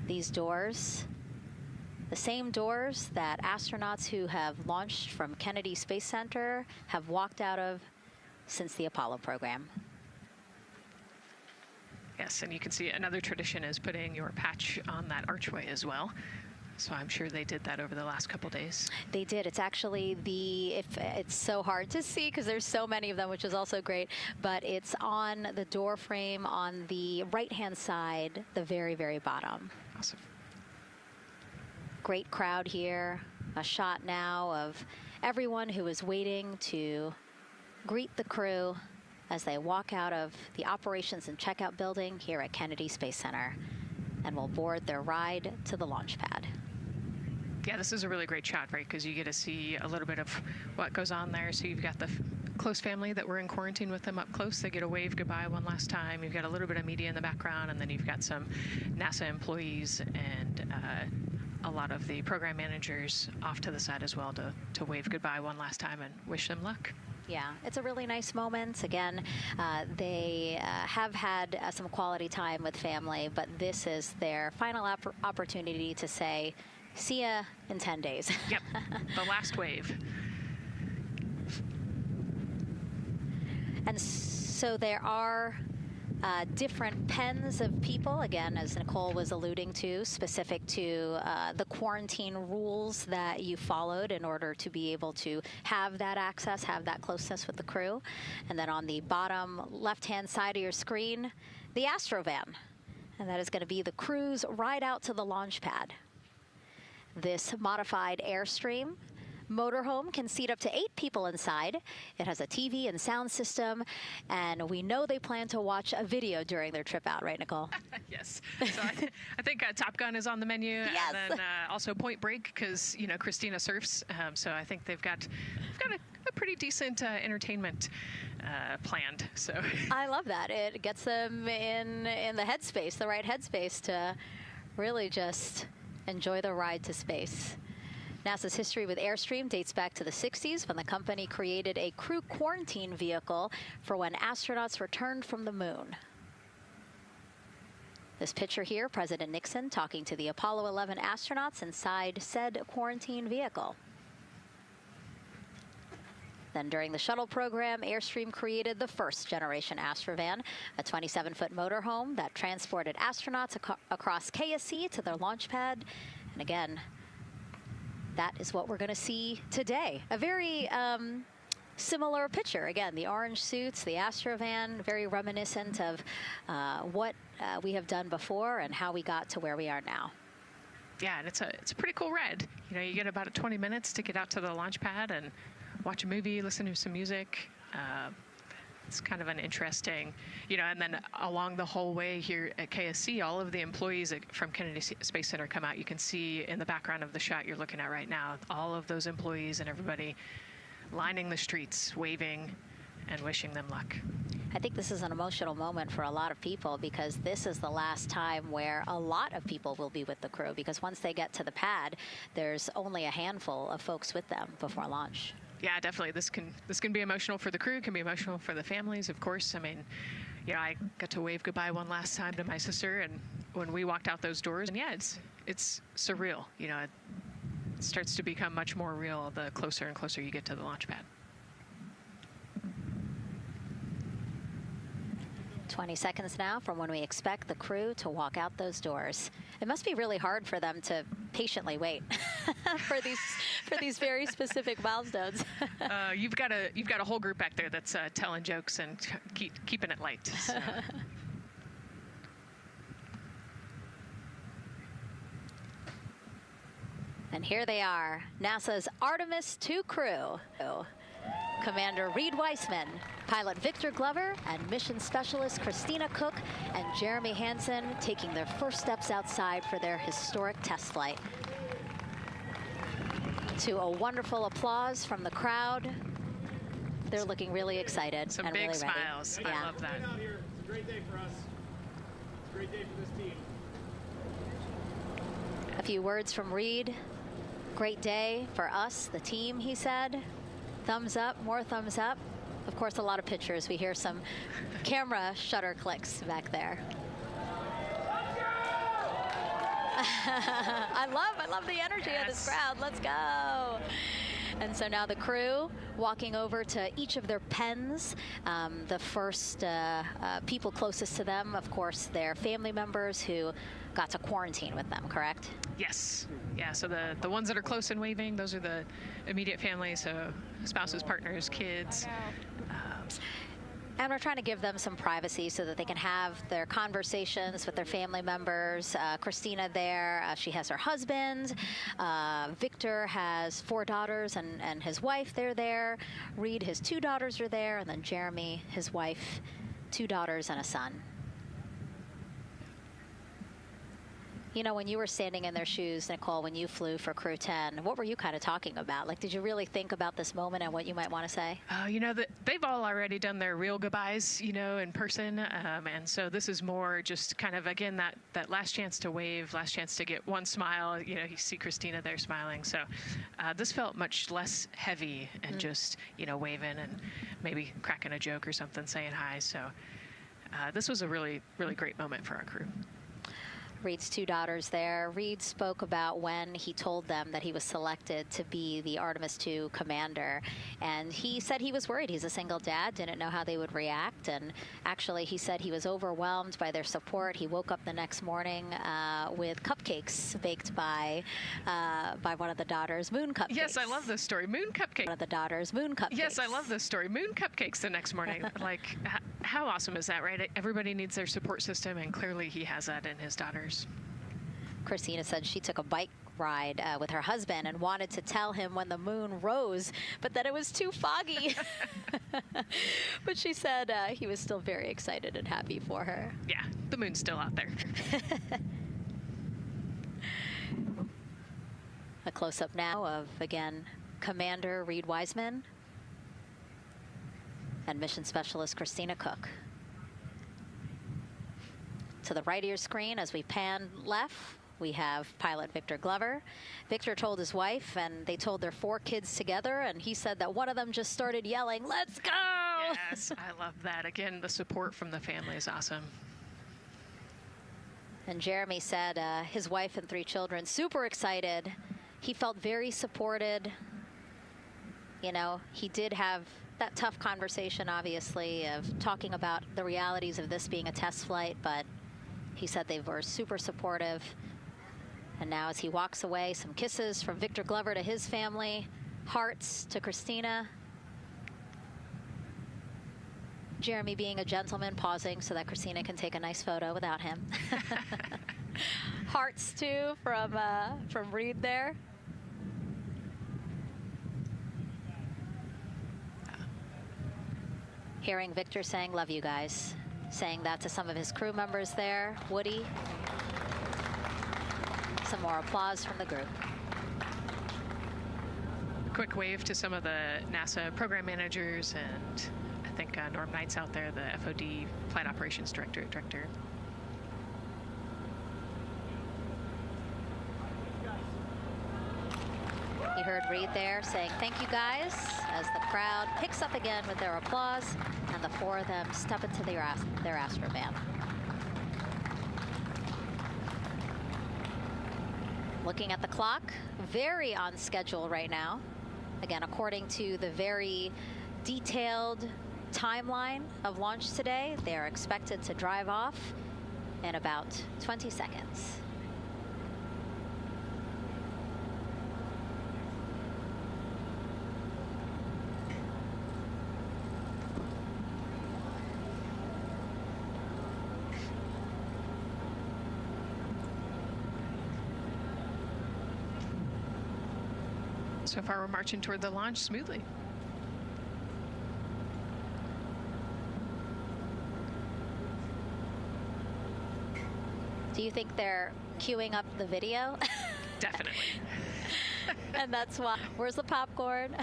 These doors, the same doors that astronauts who have launched from Kennedy Space Center have walked out of since the Apollo program. Yes, and you can see another tradition is putting your patch on that archway as well. So I'm sure they did that over the last couple days. They did. It's actually it's so hard to see because there's so many of them, which is also great, but it's on the door frame on the right-hand side, the very, very bottom. Awesome. Great crowd here. A shot now of everyone who is waiting to greet the crew as they walk out of the operations and checkout building here at Kennedy Space Center and will board their ride to the launch pad. Yeah, this is a really great shot, right? Because you get to see a little bit of what goes on there. So you've got the close family that we're in quarantine with them up close. They get to wave goodbye one last time. You've got a little bit of media in the background, and then you've got some NASA employees and a lot of the program managers off to the side as well to wave goodbye one last time and wish them luck. Yeah, it's a really nice moment. Again, they have had some quality time with family, but this is their final opportunity to say, see ya in 10 days. Yep, the last wave. And so there are different pens of people, again, as Nicole was alluding to, specific to the quarantine rules that you followed in order to be able to have that access, have that closeness with the crew. And then on the bottom left-hand side of your screen, the Astrovan. And that is going to be the crew's ride out to the launch pad. This modified Airstream motorhome can seat up to 8 people inside. It has a TV and sound system, and we know they plan to watch a video during their trip out, right, Nicole? Yes. So I think Top Gun is on the menu, yes. And then also Point Break, because Christina surfs. So I think they've got a pretty decent entertainment planned. So I love that. It gets them in the headspace, the right headspace, to really just enjoy the ride to space. NASA's history with Airstream dates back to the 60s when the company created a crew quarantine vehicle for when astronauts returned from the moon. This picture here, President Nixon talking to the Apollo 11 astronauts inside said quarantine vehicle. Then during the shuttle program, Airstream created the first generation Astrovan, a 27-foot motorhome that transported astronauts across KSC to their launch pad. And again, that is what we're going to see today. A very similar picture. Again, the orange suits, the Astrovan, very reminiscent of what we have done before and how we got to where we are now. Yeah, and it's a pretty cool ride. You get about 20 minutes to get out to the launch pad and watch a movie, listen to some music. It's kind of an interesting, and then along the whole way here at KSC, all of the employees from Kennedy Space Center come out. You can see in the background of the shot you're looking at right now, all of those employees and everybody lining the streets, waving and wishing them luck. I think this is an emotional moment for a lot of people because this is the last time where a lot of people will be with the crew, because once they get to the pad, there's only a handful of folks with them before launch. Yeah, definitely. This can be emotional for the crew, can be emotional for the families, of course. I mean, I got to wave goodbye one last time to my sister, and when we walked out those doors, and it's surreal. It starts to become much more real the closer and closer you get to the launch pad. 20 seconds now from when we expect the crew to walk out those doors. It must be really hard for them to patiently wait for these very specific milestones. You've got a whole group back there that's telling jokes and keeping it light. So. And here they are, NASA's Artemis II crew. Commander Reed Weissman, pilot Victor Glover, and mission specialist Christina Cook and Jeremy Hansen taking their first steps outside for their historic test flight. To a wonderful applause from the crowd. They're looking really excited Some and big really smiles. ready. I love that. Out here. It's a great day for us. It's a great day for this team. A few words from Reed. Great day for us, the team, he said. Thumbs up, more thumbs up. Of course, a lot of pictures. We hear some camera shutter clicks back there. I love the energy of this crowd. Let's go. And so now the crew walking over to each of their pens. The first people closest to them, of course, their family members who got to quarantine with them, correct? Yes. Yeah, so the ones that are close and waving, those are the immediate families, so spouses, partners, kids. And we're trying to give them some privacy so that they can have their conversations with their family members. Christina there, she has her husband. Victor has 4 daughters and his wife, they're there. Reed, his 2 daughters are there. And then Jeremy, his wife, 2 daughters and a son. You know, when you were standing in their shoes, Nicole, when you flew for Crew 10, what were you kind of talking about? Like, did you really think about this moment and what you might want to say? You know, they've all already done their real goodbyes, you know, in person. And so this is more just kind of, again, that last chance to wave, last chance to get one smile. You know, you see Christina there smiling. So this felt much less heavy and just, you know, waving and maybe cracking a joke or something, saying hi. So this was a really, really great moment for our crew. Reed's two daughters there. Reed spoke about when he told them that he was selected to be the Artemis II commander. And he said he was worried. He's a single dad, didn't know how they would react. And actually, he said he was overwhelmed by their support. He woke up the next morning with cupcakes baked by one of the daughters, moon cupcakes. Yes, I love this story. Moon cupcakes. One of the daughters, moon cupcakes. Yes, I love this story. Moon cupcakes the next morning. Like, how awesome is that, right? Everybody needs their support system, and clearly he has that in his daughters. Christina said she took a bike ride with her husband and wanted to tell him when the moon rose, but that it was too foggy. But she said he was still very excited and happy for her. Yeah, the moon's still out there. A close-up now of, again, Commander Reed Wiseman and Mission Specialist Christina Cook. To the right of your screen, as we pan left, we have pilot Victor Glover. Victor told his wife, and they told their 4 kids together, and he said that one of them just started yelling, "Let's go!" Yes, I love that. Again, the support from the family is awesome. And Jeremy said his wife and 3 children, super excited. He felt very supported. You know, he did have that tough conversation, obviously, of talking about the realities of this being a test flight, but he said they were super supportive. And now as he walks away, some kisses from Victor Glover to his family, hearts to Christina. Jeremy being a gentleman, pausing so that Christina can take a nice photo without him. Hearts too from Reed there. Hearing Victor saying, "Love you guys." Saying that to some of his crew members there. Woody. Some more applause from the group. Quick wave to some of the NASA program managers, and I think Norm Knight's out there, the FOD Flight Operations Director. You heard Reed there saying thank you guys as the crowd picks up again with their applause, and the 4 of them step into their Astrovan. Looking at the clock, very on schedule right now. Again, according to the very detailed timeline of launch today, they're expected to drive off in about 20 seconds. So far, we're marching toward the launch smoothly. Do you think they're queuing up the video? Definitely. And that's why. Where's the popcorn?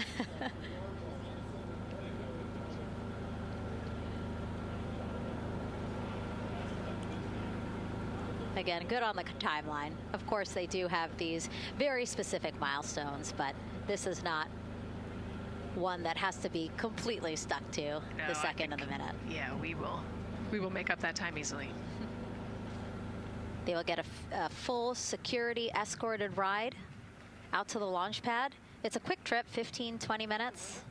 Again, good on the timeline. Of course, they do have these very specific milestones, but this is not one that has to be completely stuck to the second and the minute. Yeah, we will make up that time easily. They will get a full security escorted ride out to the launch pad. It's a quick trip, 15, 20 minutes.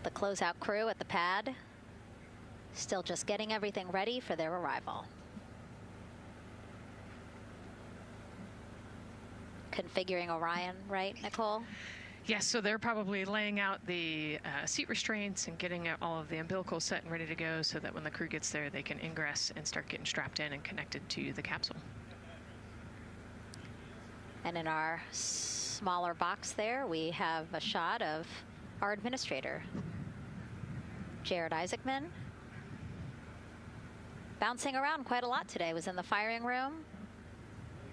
The closeout crew at the pad still just getting everything ready for their arrival. Configuring Orion, right, Nicole? Yes, so they're probably laying out the seat restraints and getting all of the umbilicals set and ready to go so that when the crew gets there, they can ingress and start getting strapped in and connected to the capsule. And in our smaller box there, we have a shot of our administrator, Jared Isaacman, bouncing around quite a lot today. Was in the firing room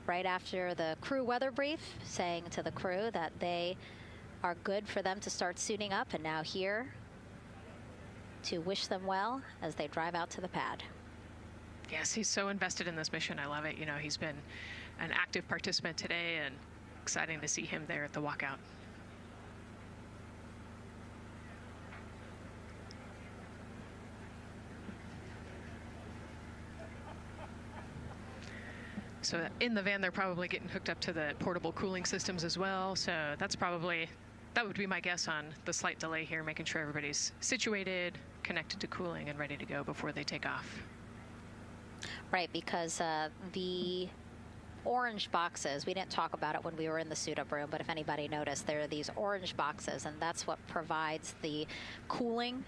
right after the crew weather brief, saying to the crew that they are good for them to start suiting up, and now here to wish them well as they drive out to the pad. Yes, he's so invested in this mission. I love it. You know, he's been an active participant today, and exciting to see him there at the walkout. So in the van, they're probably getting hooked up to the portable cooling systems as well. So that would be my guess on the slight delay here, making sure everybody's situated, connected to cooling, and ready to go before they take off. Right, because the orange boxes, we didn't talk about it when we were in the suit-up room, but if anybody noticed, there are these orange boxes, and that's what provides the cooling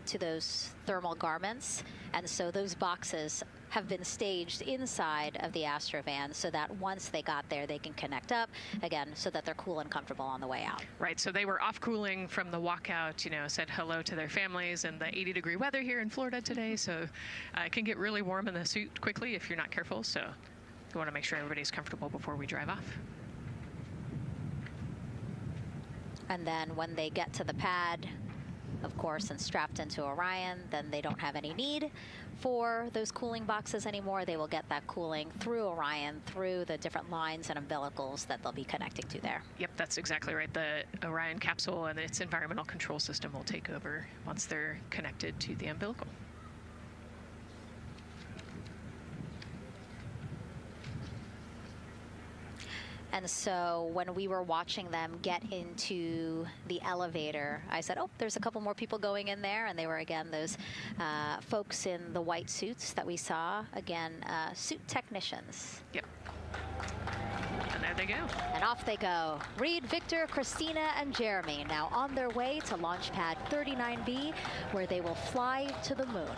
to those thermal garments. And so those boxes have been staged inside of the Astrovan so that once they got there, they can connect up again so that they're cool and comfortable on the way out. Right, so they were off cooling from the walkout, you know, said hello to their families in the 80-degree weather here in Florida today. So it can get really warm in the suit quickly if you're not careful. So we want to make sure everybody's comfortable before we drive off. And then when they get to the pad, of course, and strapped into Orion, then they don't have any need for those cooling boxes anymore. They will get that cooling through Orion, through the different lines and umbilicals that they'll be connecting to there. Yep, that's exactly right. The Orion capsule and its environmental control system will take over once they're connected to the umbilical. And so when we were watching them get into the elevator, I said, oh, there's a couple more people going in there. And they were, again, those folks in the white suits that we saw. Again, suit technicians. Yep. And there they go. And off they go. Reed, Victor, Christina, and Jeremy now on their way to Launchpad 39B, where they will fly to the moon,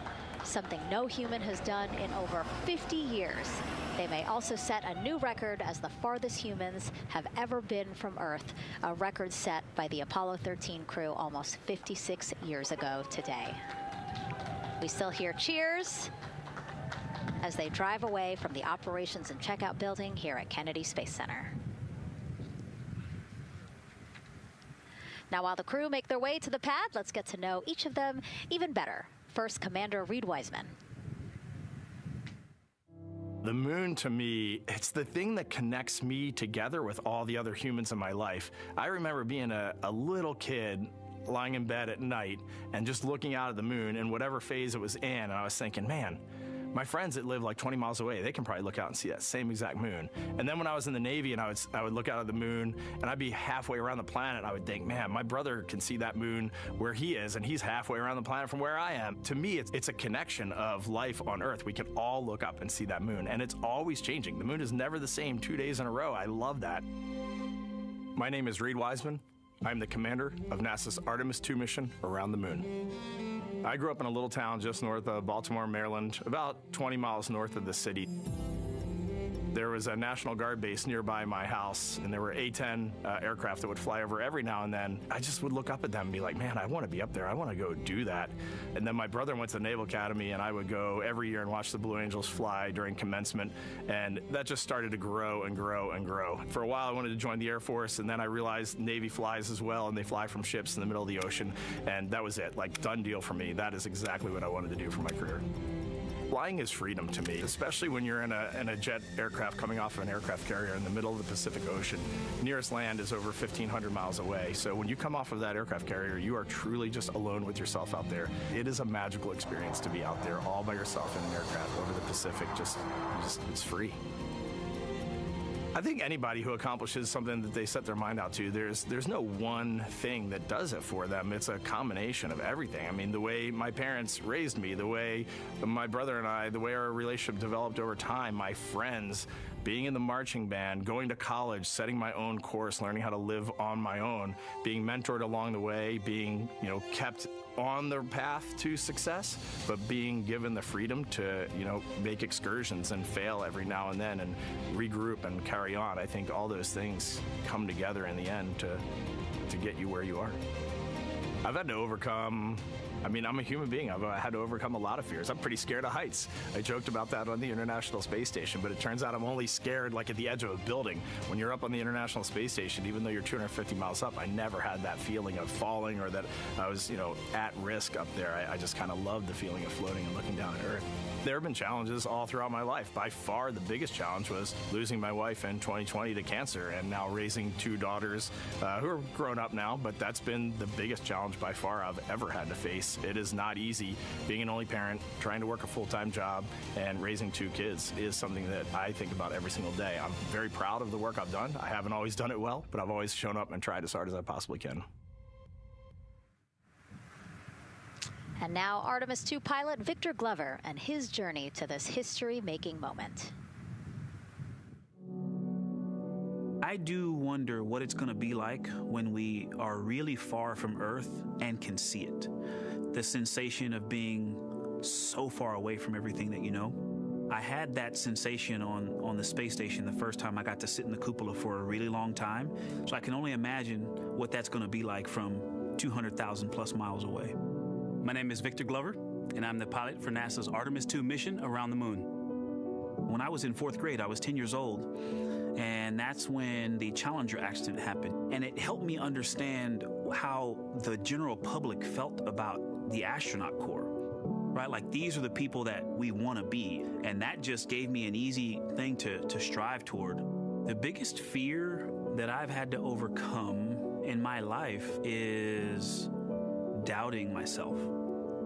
something no human has done in over 50 years. They may also set a new record as the farthest humans have ever been from Earth, a record set by the Apollo 13 crew almost 56 years ago today. We still hear cheers as they drive away from the operations and checkout building here at Kennedy Space Center. Now, while the crew make their way to the pad, let's get to know each of them even better. First, Commander Reed Wiseman. The moon, to me, it's the thing that connects me together with all the other humans in my life. I remember being a little kid lying in bed at night and just looking out at the moon in whatever phase it was in, and I was thinking, man, my friends that live like 20 miles away, they can probably look out and see that same exact moon. And then when I was in the Navy and I would look out at the moon and I'd be halfway around the planet, I would think, man, my brother can see that moon where he is and he's halfway around the planet from where I am. To me, it's a connection of life on Earth. We can all look up and see that moon, and it's always changing. The moon is never the same 2 days in a row. I love that. My name is Reed Wiseman. I'm the commander of NASA's Artemis II mission around the moon. I grew up in a little town just north of Baltimore, Maryland, about 20 miles north of the city. There was a National Guard base nearby my house, and there were A-10 aircraft that would fly over every now and then. I just would look up at them and be like, man, I want to be up there. I want to go do that. And then my brother went to the Naval Academy, and I would go every year and watch the Blue Angels fly during commencement. And that just started to grow and grow and grow. For a while, I wanted to join the Air Force, and then I realized Navy flies as well, and they fly from ships in the middle of the ocean. And that was it, like, done deal for me. That is exactly what I wanted to do for my career. Flying is freedom to me, especially when you're in a jet aircraft coming off of an aircraft carrier in the middle of the Pacific Ocean. Nearest land is over 1,500 miles away. So when you come off of that aircraft carrier, you are truly just alone with yourself out there. It is a magical experience to be out there all by yourself in an aircraft over the Pacific. Just it's free. I think anybody who accomplishes something that they set their mind out to, there's no one thing that does it for them. It's a combination of everything. I mean, the way my parents raised me, the way my brother and I, the way our relationship developed over time, my friends, being in the marching band, going to college, setting my own course, learning how to live on my own, being mentored along the way, being, kept on the path to success, but being given the freedom to, make excursions and fail every now and then and regroup and carry on. I think all those things come together in the end to get you where you are. I've had to overcome, I'm a human being. I've had to overcome a lot of fears. I'm pretty scared of heights. I joked about that on the International Space Station, but it turns out I'm only scared like at the edge of a building. When you're up on the International Space Station, even though you're 250 miles up, I never had that feeling of falling or that I was, at risk up there. I just kind of loved the feeling of floating and looking down at Earth. There have been challenges all throughout my life. By far, the biggest challenge was losing my wife in 2020 to cancer and now raising 2 daughters who are grown up now, but that's been the biggest challenge by far I've ever had to face. It is not easy being an only parent, trying to work a full-time job, and raising 2 kids is something that I think about every single day. I'm very proud of the work I've done. I haven't always done it well, but I've always shown up and tried as hard as I possibly can. And now Artemis 2 pilot Victor Glover and his journey to this history-making moment. I do wonder what it's going to be like when we are really far from Earth and can see it. The sensation of being so far away from everything that you know. I had that sensation on the space station the first time I got to sit in the cupola for a really long time. So I can only imagine what that's going to be like from 200,000 plus miles away. My name is Victor Glover, and I'm the pilot for NASA's Artemis 2 mission around the moon. When I was in 4th grade, I was 10 years old, and that's when the Challenger accident happened. And it helped me understand how the general public felt about the astronaut corps, right? Like, these are the people that we want to be, and that just gave me an easy thing to strive toward. The biggest fear that I've had to overcome in my life is doubting myself.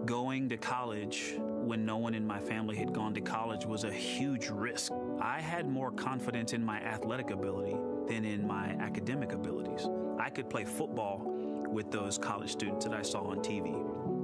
Going to college when no one in my family had gone to college was a huge risk. I had more confidence in my athletic ability than in my academic abilities. I could play football with those college students that I saw on TV,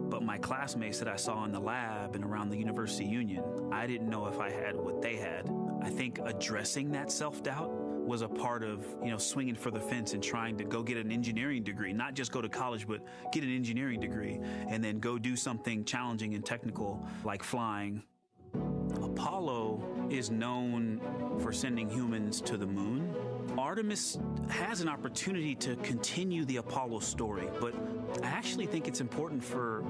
but my classmates that I saw in the lab and around the University Union, I didn't know if I had what they had. I think addressing that self-doubt was a part of, swinging for the fence and trying to go get an engineering degree, not just go to college, but get an engineering degree and then go do something challenging and technical like flying. Apollo is known for sending humans to the moon. Artemis has an opportunity to continue the Apollo story, but I actually think it's important for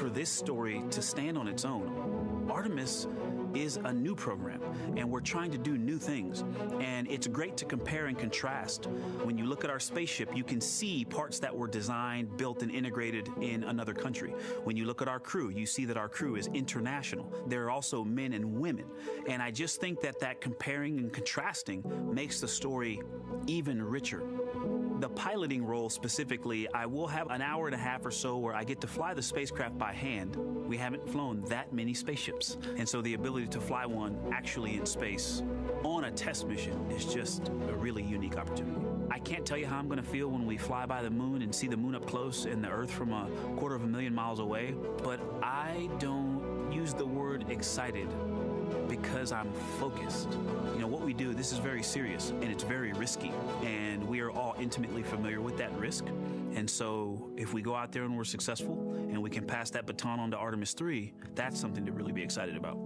this story to stand on its own. Artemis is a new program, and we're trying to do new things. And it's great to compare and contrast. When you look at our spaceship, you can see parts that were designed, built, and integrated in another country. When you look at our crew, you see that our crew is international. There are also men and women. And I just think that comparing and contrasting makes the story even richer. The piloting role specifically, I will have an hour and a half or so where I get to fly the spacecraft by hand. We haven't flown that many spaceships. And so the ability to fly one actually in space on a test mission is just a really unique opportunity. I can't tell you how I'm going to feel when we fly by the moon and see the moon up close and the Earth from 250,000 miles away, but I don't use the word excited because I'm focused. What we do, this is very serious and it's very risky, and we are all intimately familiar with that risk. And so if we go out there and we're successful and we can pass that baton on to Artemis 3, that's something to really be excited about.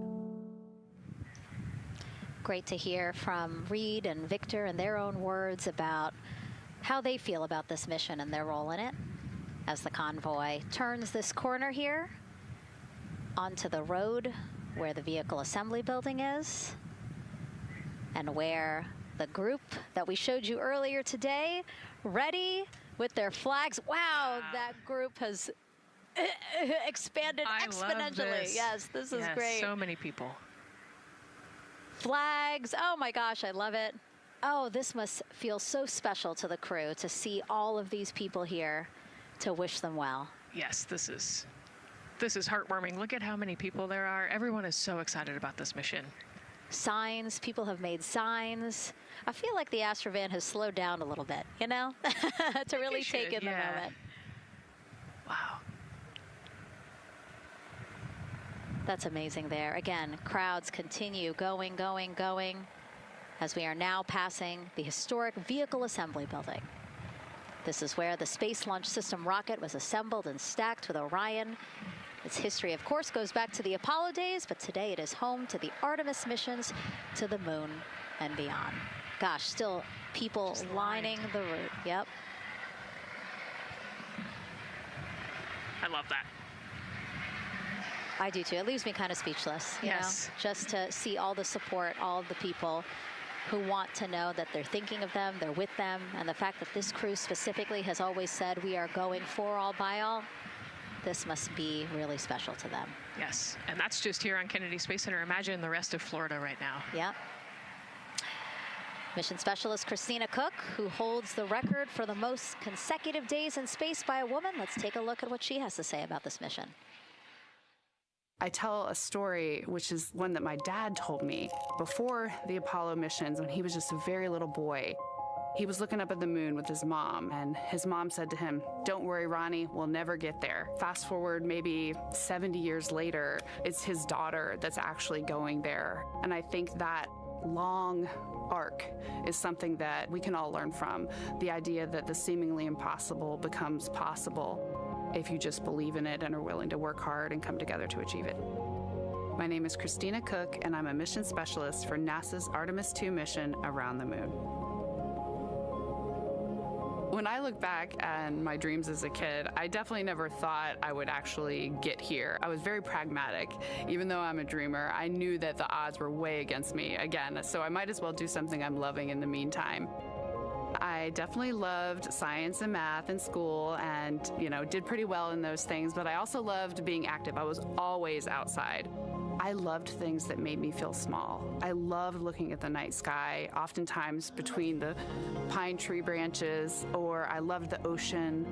Great to hear from Reed and Victor in their own words about how they feel about this mission and their role in it as the convoy turns this corner here onto the road where the vehicle assembly building is and where the group that we showed you earlier today, ready with their flags. Wow, that group has expanded exponentially. Love this. Yes, this is great. So many people. Flags, oh my gosh, I love it. Oh, this must feel so special to the crew to see all of these people here to wish them well. Yes, this is heartwarming. Look at how many people there are. Everyone is so excited about this mission. Signs, people have made signs. I feel like the Astrovan has slowed down a little bit, to really take in the moment. Wow. That's amazing there. Again, crowds continue going. as we are now passing the historic Vehicle Assembly Building. This is where the Space Launch System rocket was assembled and stacked with Orion. Its history, of course, goes back to the Apollo days, but today it is home to the Artemis missions to the moon and beyond. Gosh, still people lining the route. Yep. I love that. I do too. It leaves me kind of speechless, you know, just to see all the support, all of the people who want to know that they're thinking of them, they're with them, and the fact that this crew specifically has always said we are going for all by all. This must be really special to them. Yes, and that's just here on Kennedy Space Center. Imagine the rest of Florida right now. Yep. Mission specialist Christina Cook, who holds the record for the most consecutive days in space by a woman. Let's take a look at what she has to say about this mission. I tell a story, which is one that my dad told me before the Apollo missions when he was just a very little boy. He was looking up at the moon with his mom, and his mom said to him, "Don't worry, Ronnie, we'll never get there." Fast forward maybe 70 years later, it's his daughter that's actually going there. And I think that long arc is something that we can all learn from. The idea that the seemingly impossible becomes possible if you just believe in it and are willing to work hard and come together to achieve it. My name is Christina Cook, and I'm a mission specialist for NASA's Artemis II mission around the moon. When I look back at my dreams as a kid, I definitely never thought I would actually get here. I was very pragmatic. Even though I'm a dreamer, I knew that the odds were way against me again, so I might as well do something I'm loving in the meantime. I definitely loved science and math in school and, did pretty well in those things, but I also loved being active. I was always outside. I loved things that made me feel small. I loved looking at the night sky, oftentimes between the pine tree branches, or I loved the ocean.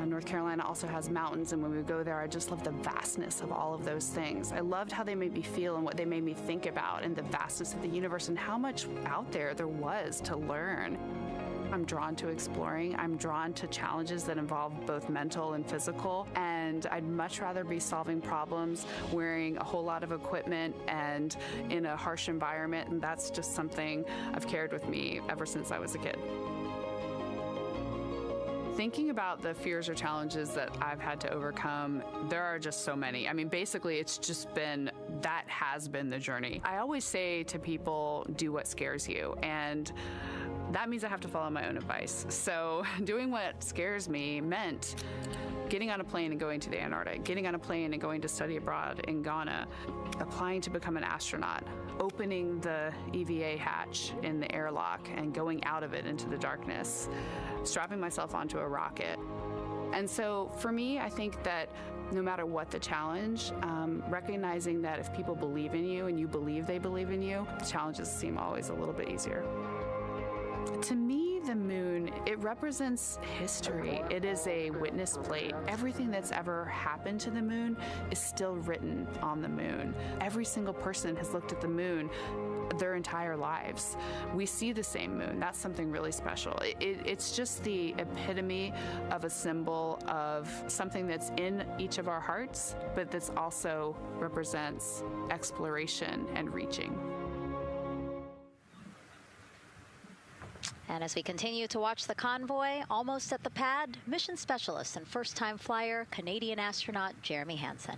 North Carolina also has mountains, and when we go there, I just loved the vastness of all of those things. I loved how they made me feel and what they made me think about, and the vastness of the universe and how much out there was to learn. I'm drawn to exploring. I'm drawn to challenges that involve both mental and physical, and I'd much rather be solving problems wearing a whole lot of equipment and in a harsh environment, and that's just something I've carried with me ever since I was a kid. Thinking about the fears or challenges that I've had to overcome, there are just so many. I mean, basically, it's just that has been the journey. I always say to people, do what scares you, and that means I have to follow my own advice. So doing what scares me meant getting on a plane and going to the Antarctic, getting on a plane and going to study abroad in Ghana, applying to become an astronaut, opening the EVA hatch in the airlock and going out of it into the darkness, strapping myself onto a rocket. And so for me, I think that no matter what the challenge, recognizing that if people believe in you and you believe they believe in you, challenges seem always a little bit easier. To me, the moon, it represents history. It is a witness plate. Everything that's ever happened to the moon is still written on the moon. Every single person has looked at the moon their entire lives. We see the same moon. That's something really special. It's just the epitome of a symbol of something that's in each of our hearts, but that's also represents exploration and reaching. And as we continue to watch the convoy, almost at the pad, mission specialist and first-time flyer, Canadian astronaut Jeremy Hansen.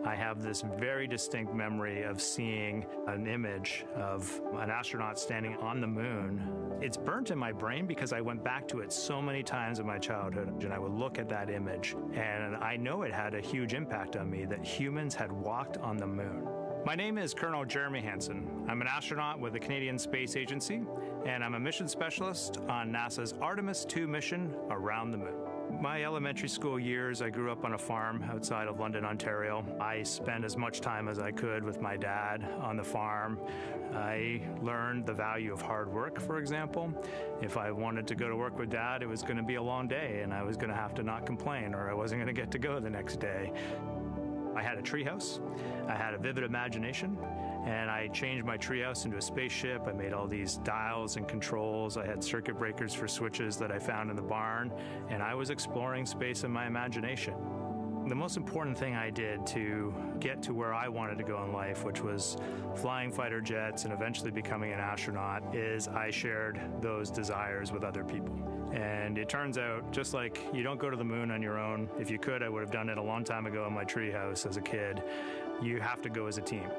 I have this very distinct memory of seeing an image of an astronaut standing on the moon. It's burnt in my brain because I went back to it so many times in my childhood, and I would look at that image, and I know it had a huge impact on me that humans had walked on the moon. My name is Colonel Jeremy Hansen. I'm an astronaut with the Canadian Space Agency, and I'm a mission specialist on NASA's Artemis II mission around the moon. My elementary school years, I grew up on a farm outside of London, Ontario. I spent as much time as I could with my dad on the farm. I learned the value of hard work, for example. If I wanted to go to work with Dad, it was going to be a long day, and I was going to have to not complain, or I wasn't going to get to go the next day. I had a treehouse. I had a vivid imagination. And I changed my treehouse into a spaceship. I made all these dials and controls. I had circuit breakers for switches that I found in the barn. And I was exploring space in my imagination. The most important thing I did to get to where I wanted to go in life, which was flying fighter jets and eventually becoming an astronaut, is I shared those desires with other people. And it turns out, just like you don't go to the moon on your own, if you could, I would have done it a long time ago in my treehouse as a kid, you have to go as a team.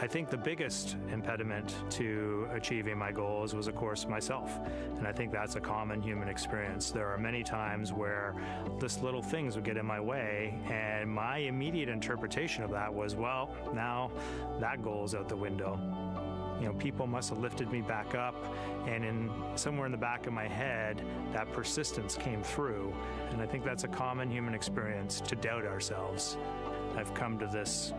I think the biggest impediment to achieving my goals was, of course, myself. And I think that's a common human experience. There are many times where just little things would get in my way, and my immediate interpretation of that was, well, now that goal is out the window. You know, people must have lifted me back up, and somewhere in the back of my head, that persistence came through. And I think that's a common human experience, to doubt ourselves. I've come to this,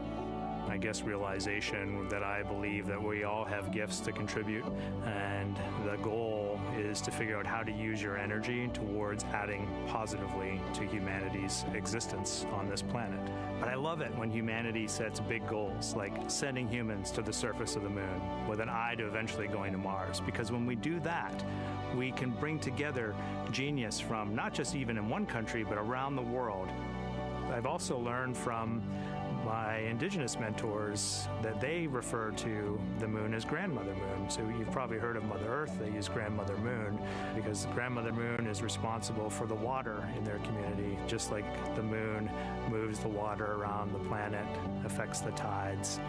I guess, realization that I believe that we all have gifts to contribute, and the goal is to figure out how to use your energy towards adding positively to humanity's existence on this planet. But I love it when humanity sets big goals, like sending humans to the surface of the moon with an eye to eventually going to Mars, because when we do that, we can bring together genius from not just even in one country, but around the world. I've also learned from my indigenous mentors that they refer to the moon as Grandmother Moon. So you've probably heard of Mother Earth. They use Grandmother Moon because Grandmother Moon is responsible for the water in their community, just like the moon moves the water around the planet, affects the tides.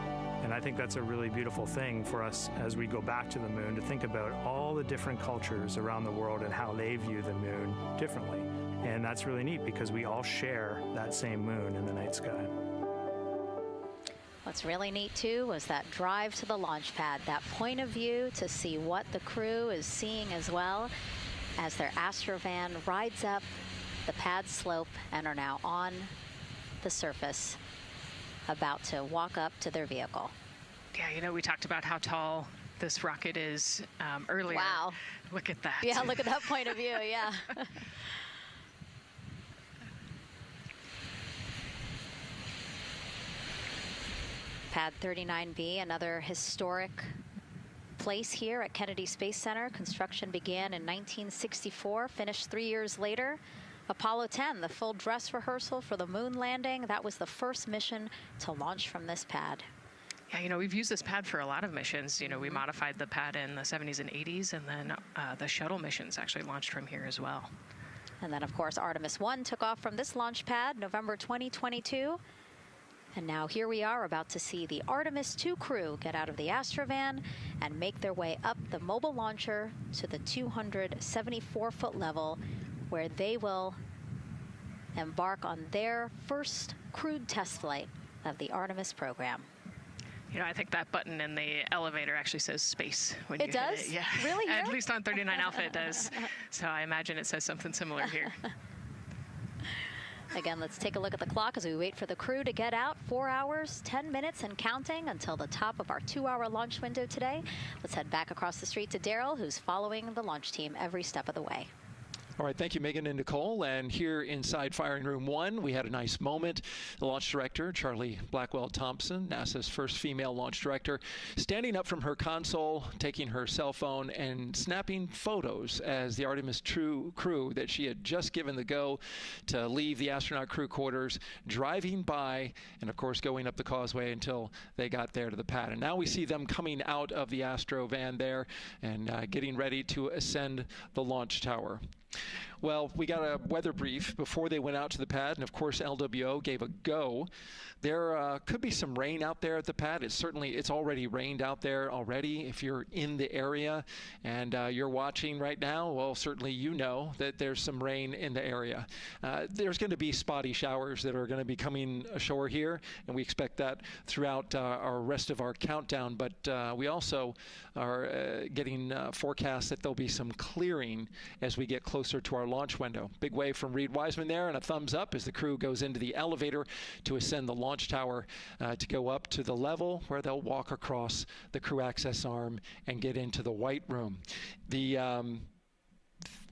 And I think that's a really beautiful thing for us as we go back to the moon, to think about all the different cultures around the world and how they view the moon differently. And that's really neat because we all share that same moon in the night sky. What's really neat, too, was that drive to the launch pad, that point of view to see what the crew is seeing as well as their Astrovan rides up the pad slope and are now on the surface, about to walk up to their vehicle. Yeah, you know, we talked about how tall this rocket is earlier. Wow. Look at that. Yeah, look at that point of view, yeah. Pad 39B, another historic place here at Kennedy Space Center. Construction began in 1964, finished 3 years later. Apollo 10, the full dress rehearsal for the moon landing. That was the first mission to launch from this pad. Yeah, you know, we've used this pad for a lot of missions. You know, we modified the pad in the 70s and 80s, and then the shuttle missions actually launched from here as well. And then, of course, Artemis 1 took off from this launch pad November 2022. And now here we are about to see the Artemis 2 crew get out of the Astrovan and make their way up the mobile launcher to the 274-foot level, where they will embark on their first crewed test flight of the Artemis program. You know, I think that button in the elevator actually says space when you hit it. It. Yeah. Really? At least on 39 Alpha it does. So I imagine it says something similar here. Again, let's take a look at the clock as we wait for the crew to get out. 4 hours, 10 minutes and counting until the top of our 2-hour launch window today. Let's head back across the street to Daryl, who's following the launch team every step of the way. All right, thank you, Megan and Nicole. And here inside Firing Room 1, we had a nice moment. The launch director, Charlie Blackwell-Thompson, NASA's first female launch director, standing up from her console, taking her cell phone and snapping photos as the Artemis crew that she had just given the go to leave the astronaut crew quarters, driving by, and of course going up the causeway until they got there to the pad. And now we see them coming out of the Astro van there and getting ready to ascend the launch tower. Well, we got a weather brief before they went out to the pad, and of course LWO gave a go. There could be some rain out there at the pad. It's already rained out there already. If you're in the area and you're watching right now, well, certainly you know that there's some rain in the area. There's going to be spotty showers that are going to be coming ashore here, and we expect that throughout our rest of our countdown. But we also are getting forecasts that there'll be some clearing as we get closer to our launch window. Big wave from Reed Wiseman there, and a thumbs up as the crew goes into the elevator to ascend the launch tower to go up to the level where they'll walk across the crew access arm and get into the white room.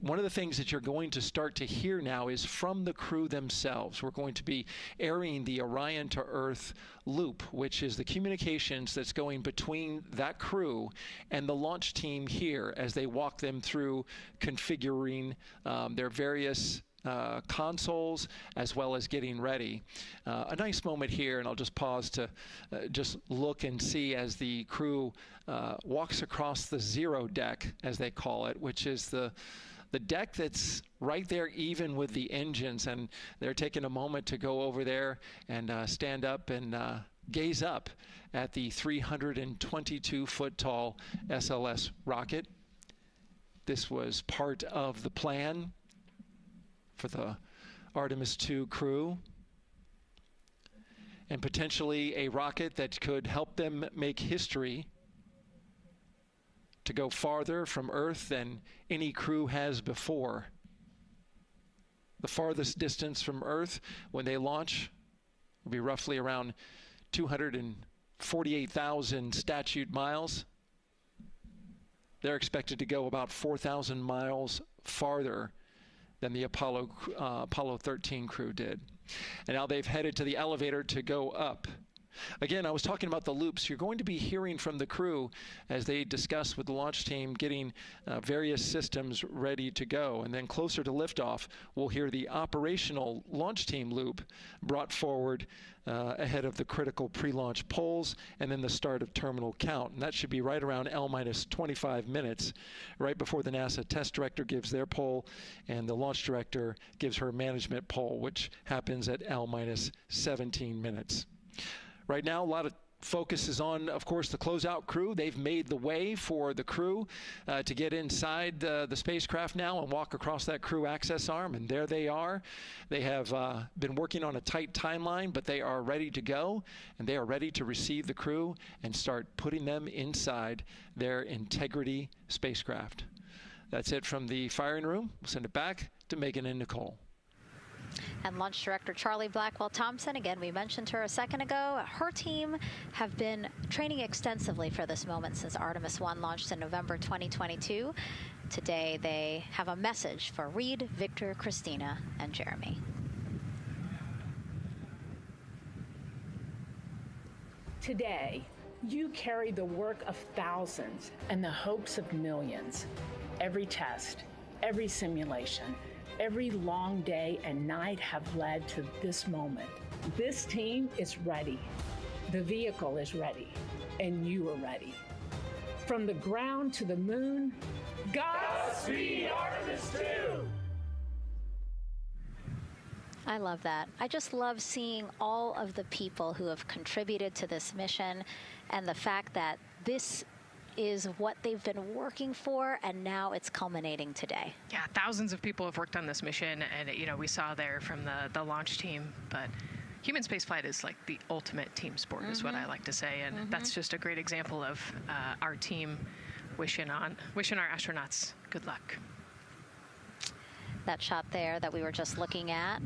One of the things that you're going to start to hear now is from the crew themselves. We're going to be airing the Orion to Earth loop, which is the communications that's going between that crew and the launch team here as they walk them through configuring their various consoles, as well as getting ready. A nice moment here, and I'll just pause to just look and see as the crew walks across the zero deck, as they call it, which is the deck that's right there even with the engines, and they're taking a moment to go over there and stand up and gaze up at the 322-foot tall SLS rocket. This was part of the plan for the Artemis II crew, and potentially a rocket that could help them make history to go farther from Earth than any crew has before. The farthest distance from Earth when they launch will be roughly around 248,000 statute miles. They're expected to go about 4,000 miles farther than the Apollo 13 crew did. And now they've headed to the elevator to go up. Again, I was talking about the loops. You're going to be hearing from the crew as they discuss with the launch team getting various systems ready to go. And then closer to liftoff, we'll hear the operational launch team loop brought forward ahead of the critical pre-launch polls and then the start of terminal count. And that should be right around L-25 minutes, right before the NASA test director gives their poll and the launch director gives her management poll, which happens at L-17 minutes. Right now, a lot of focus is on, of course, the closeout crew. They've made the way for the crew to get inside the spacecraft now and walk across that crew access arm, and there they are. They have been working on a tight timeline, but they are ready to go, and they are ready to receive the crew and start putting them inside their Integrity spacecraft. That's it from the firing room. We'll send it back to Megan and Nicole. And Launch Director Charlie Blackwell-Thompson, again, we mentioned her a second ago. Her team have been training extensively for this moment since Artemis 1 launched in November 2022. Today, they have a message for Reed, Victor, Christina, and Jeremy. Today, you carry the work of thousands and the hopes of millions. Every test, every simulation, every long day and night have led to this moment. This team is ready. The vehicle is ready, and you are ready. From the ground to the moon, Godspeed, Artemis 2! I love that. I just love seeing all of the people who have contributed to this mission and the fact that this is what they've been working for, and now it's culminating today. Yeah, thousands of people have worked on this mission, and we saw there from the launch team, but human spaceflight is like the ultimate team sport, is what I like to say, and that's just a great example of our team wishing our astronauts good luck. That shot there that we were just looking at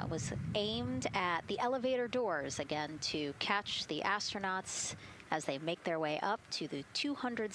was aimed at the elevator doors, again, to catch the astronauts as they make their way up to the 200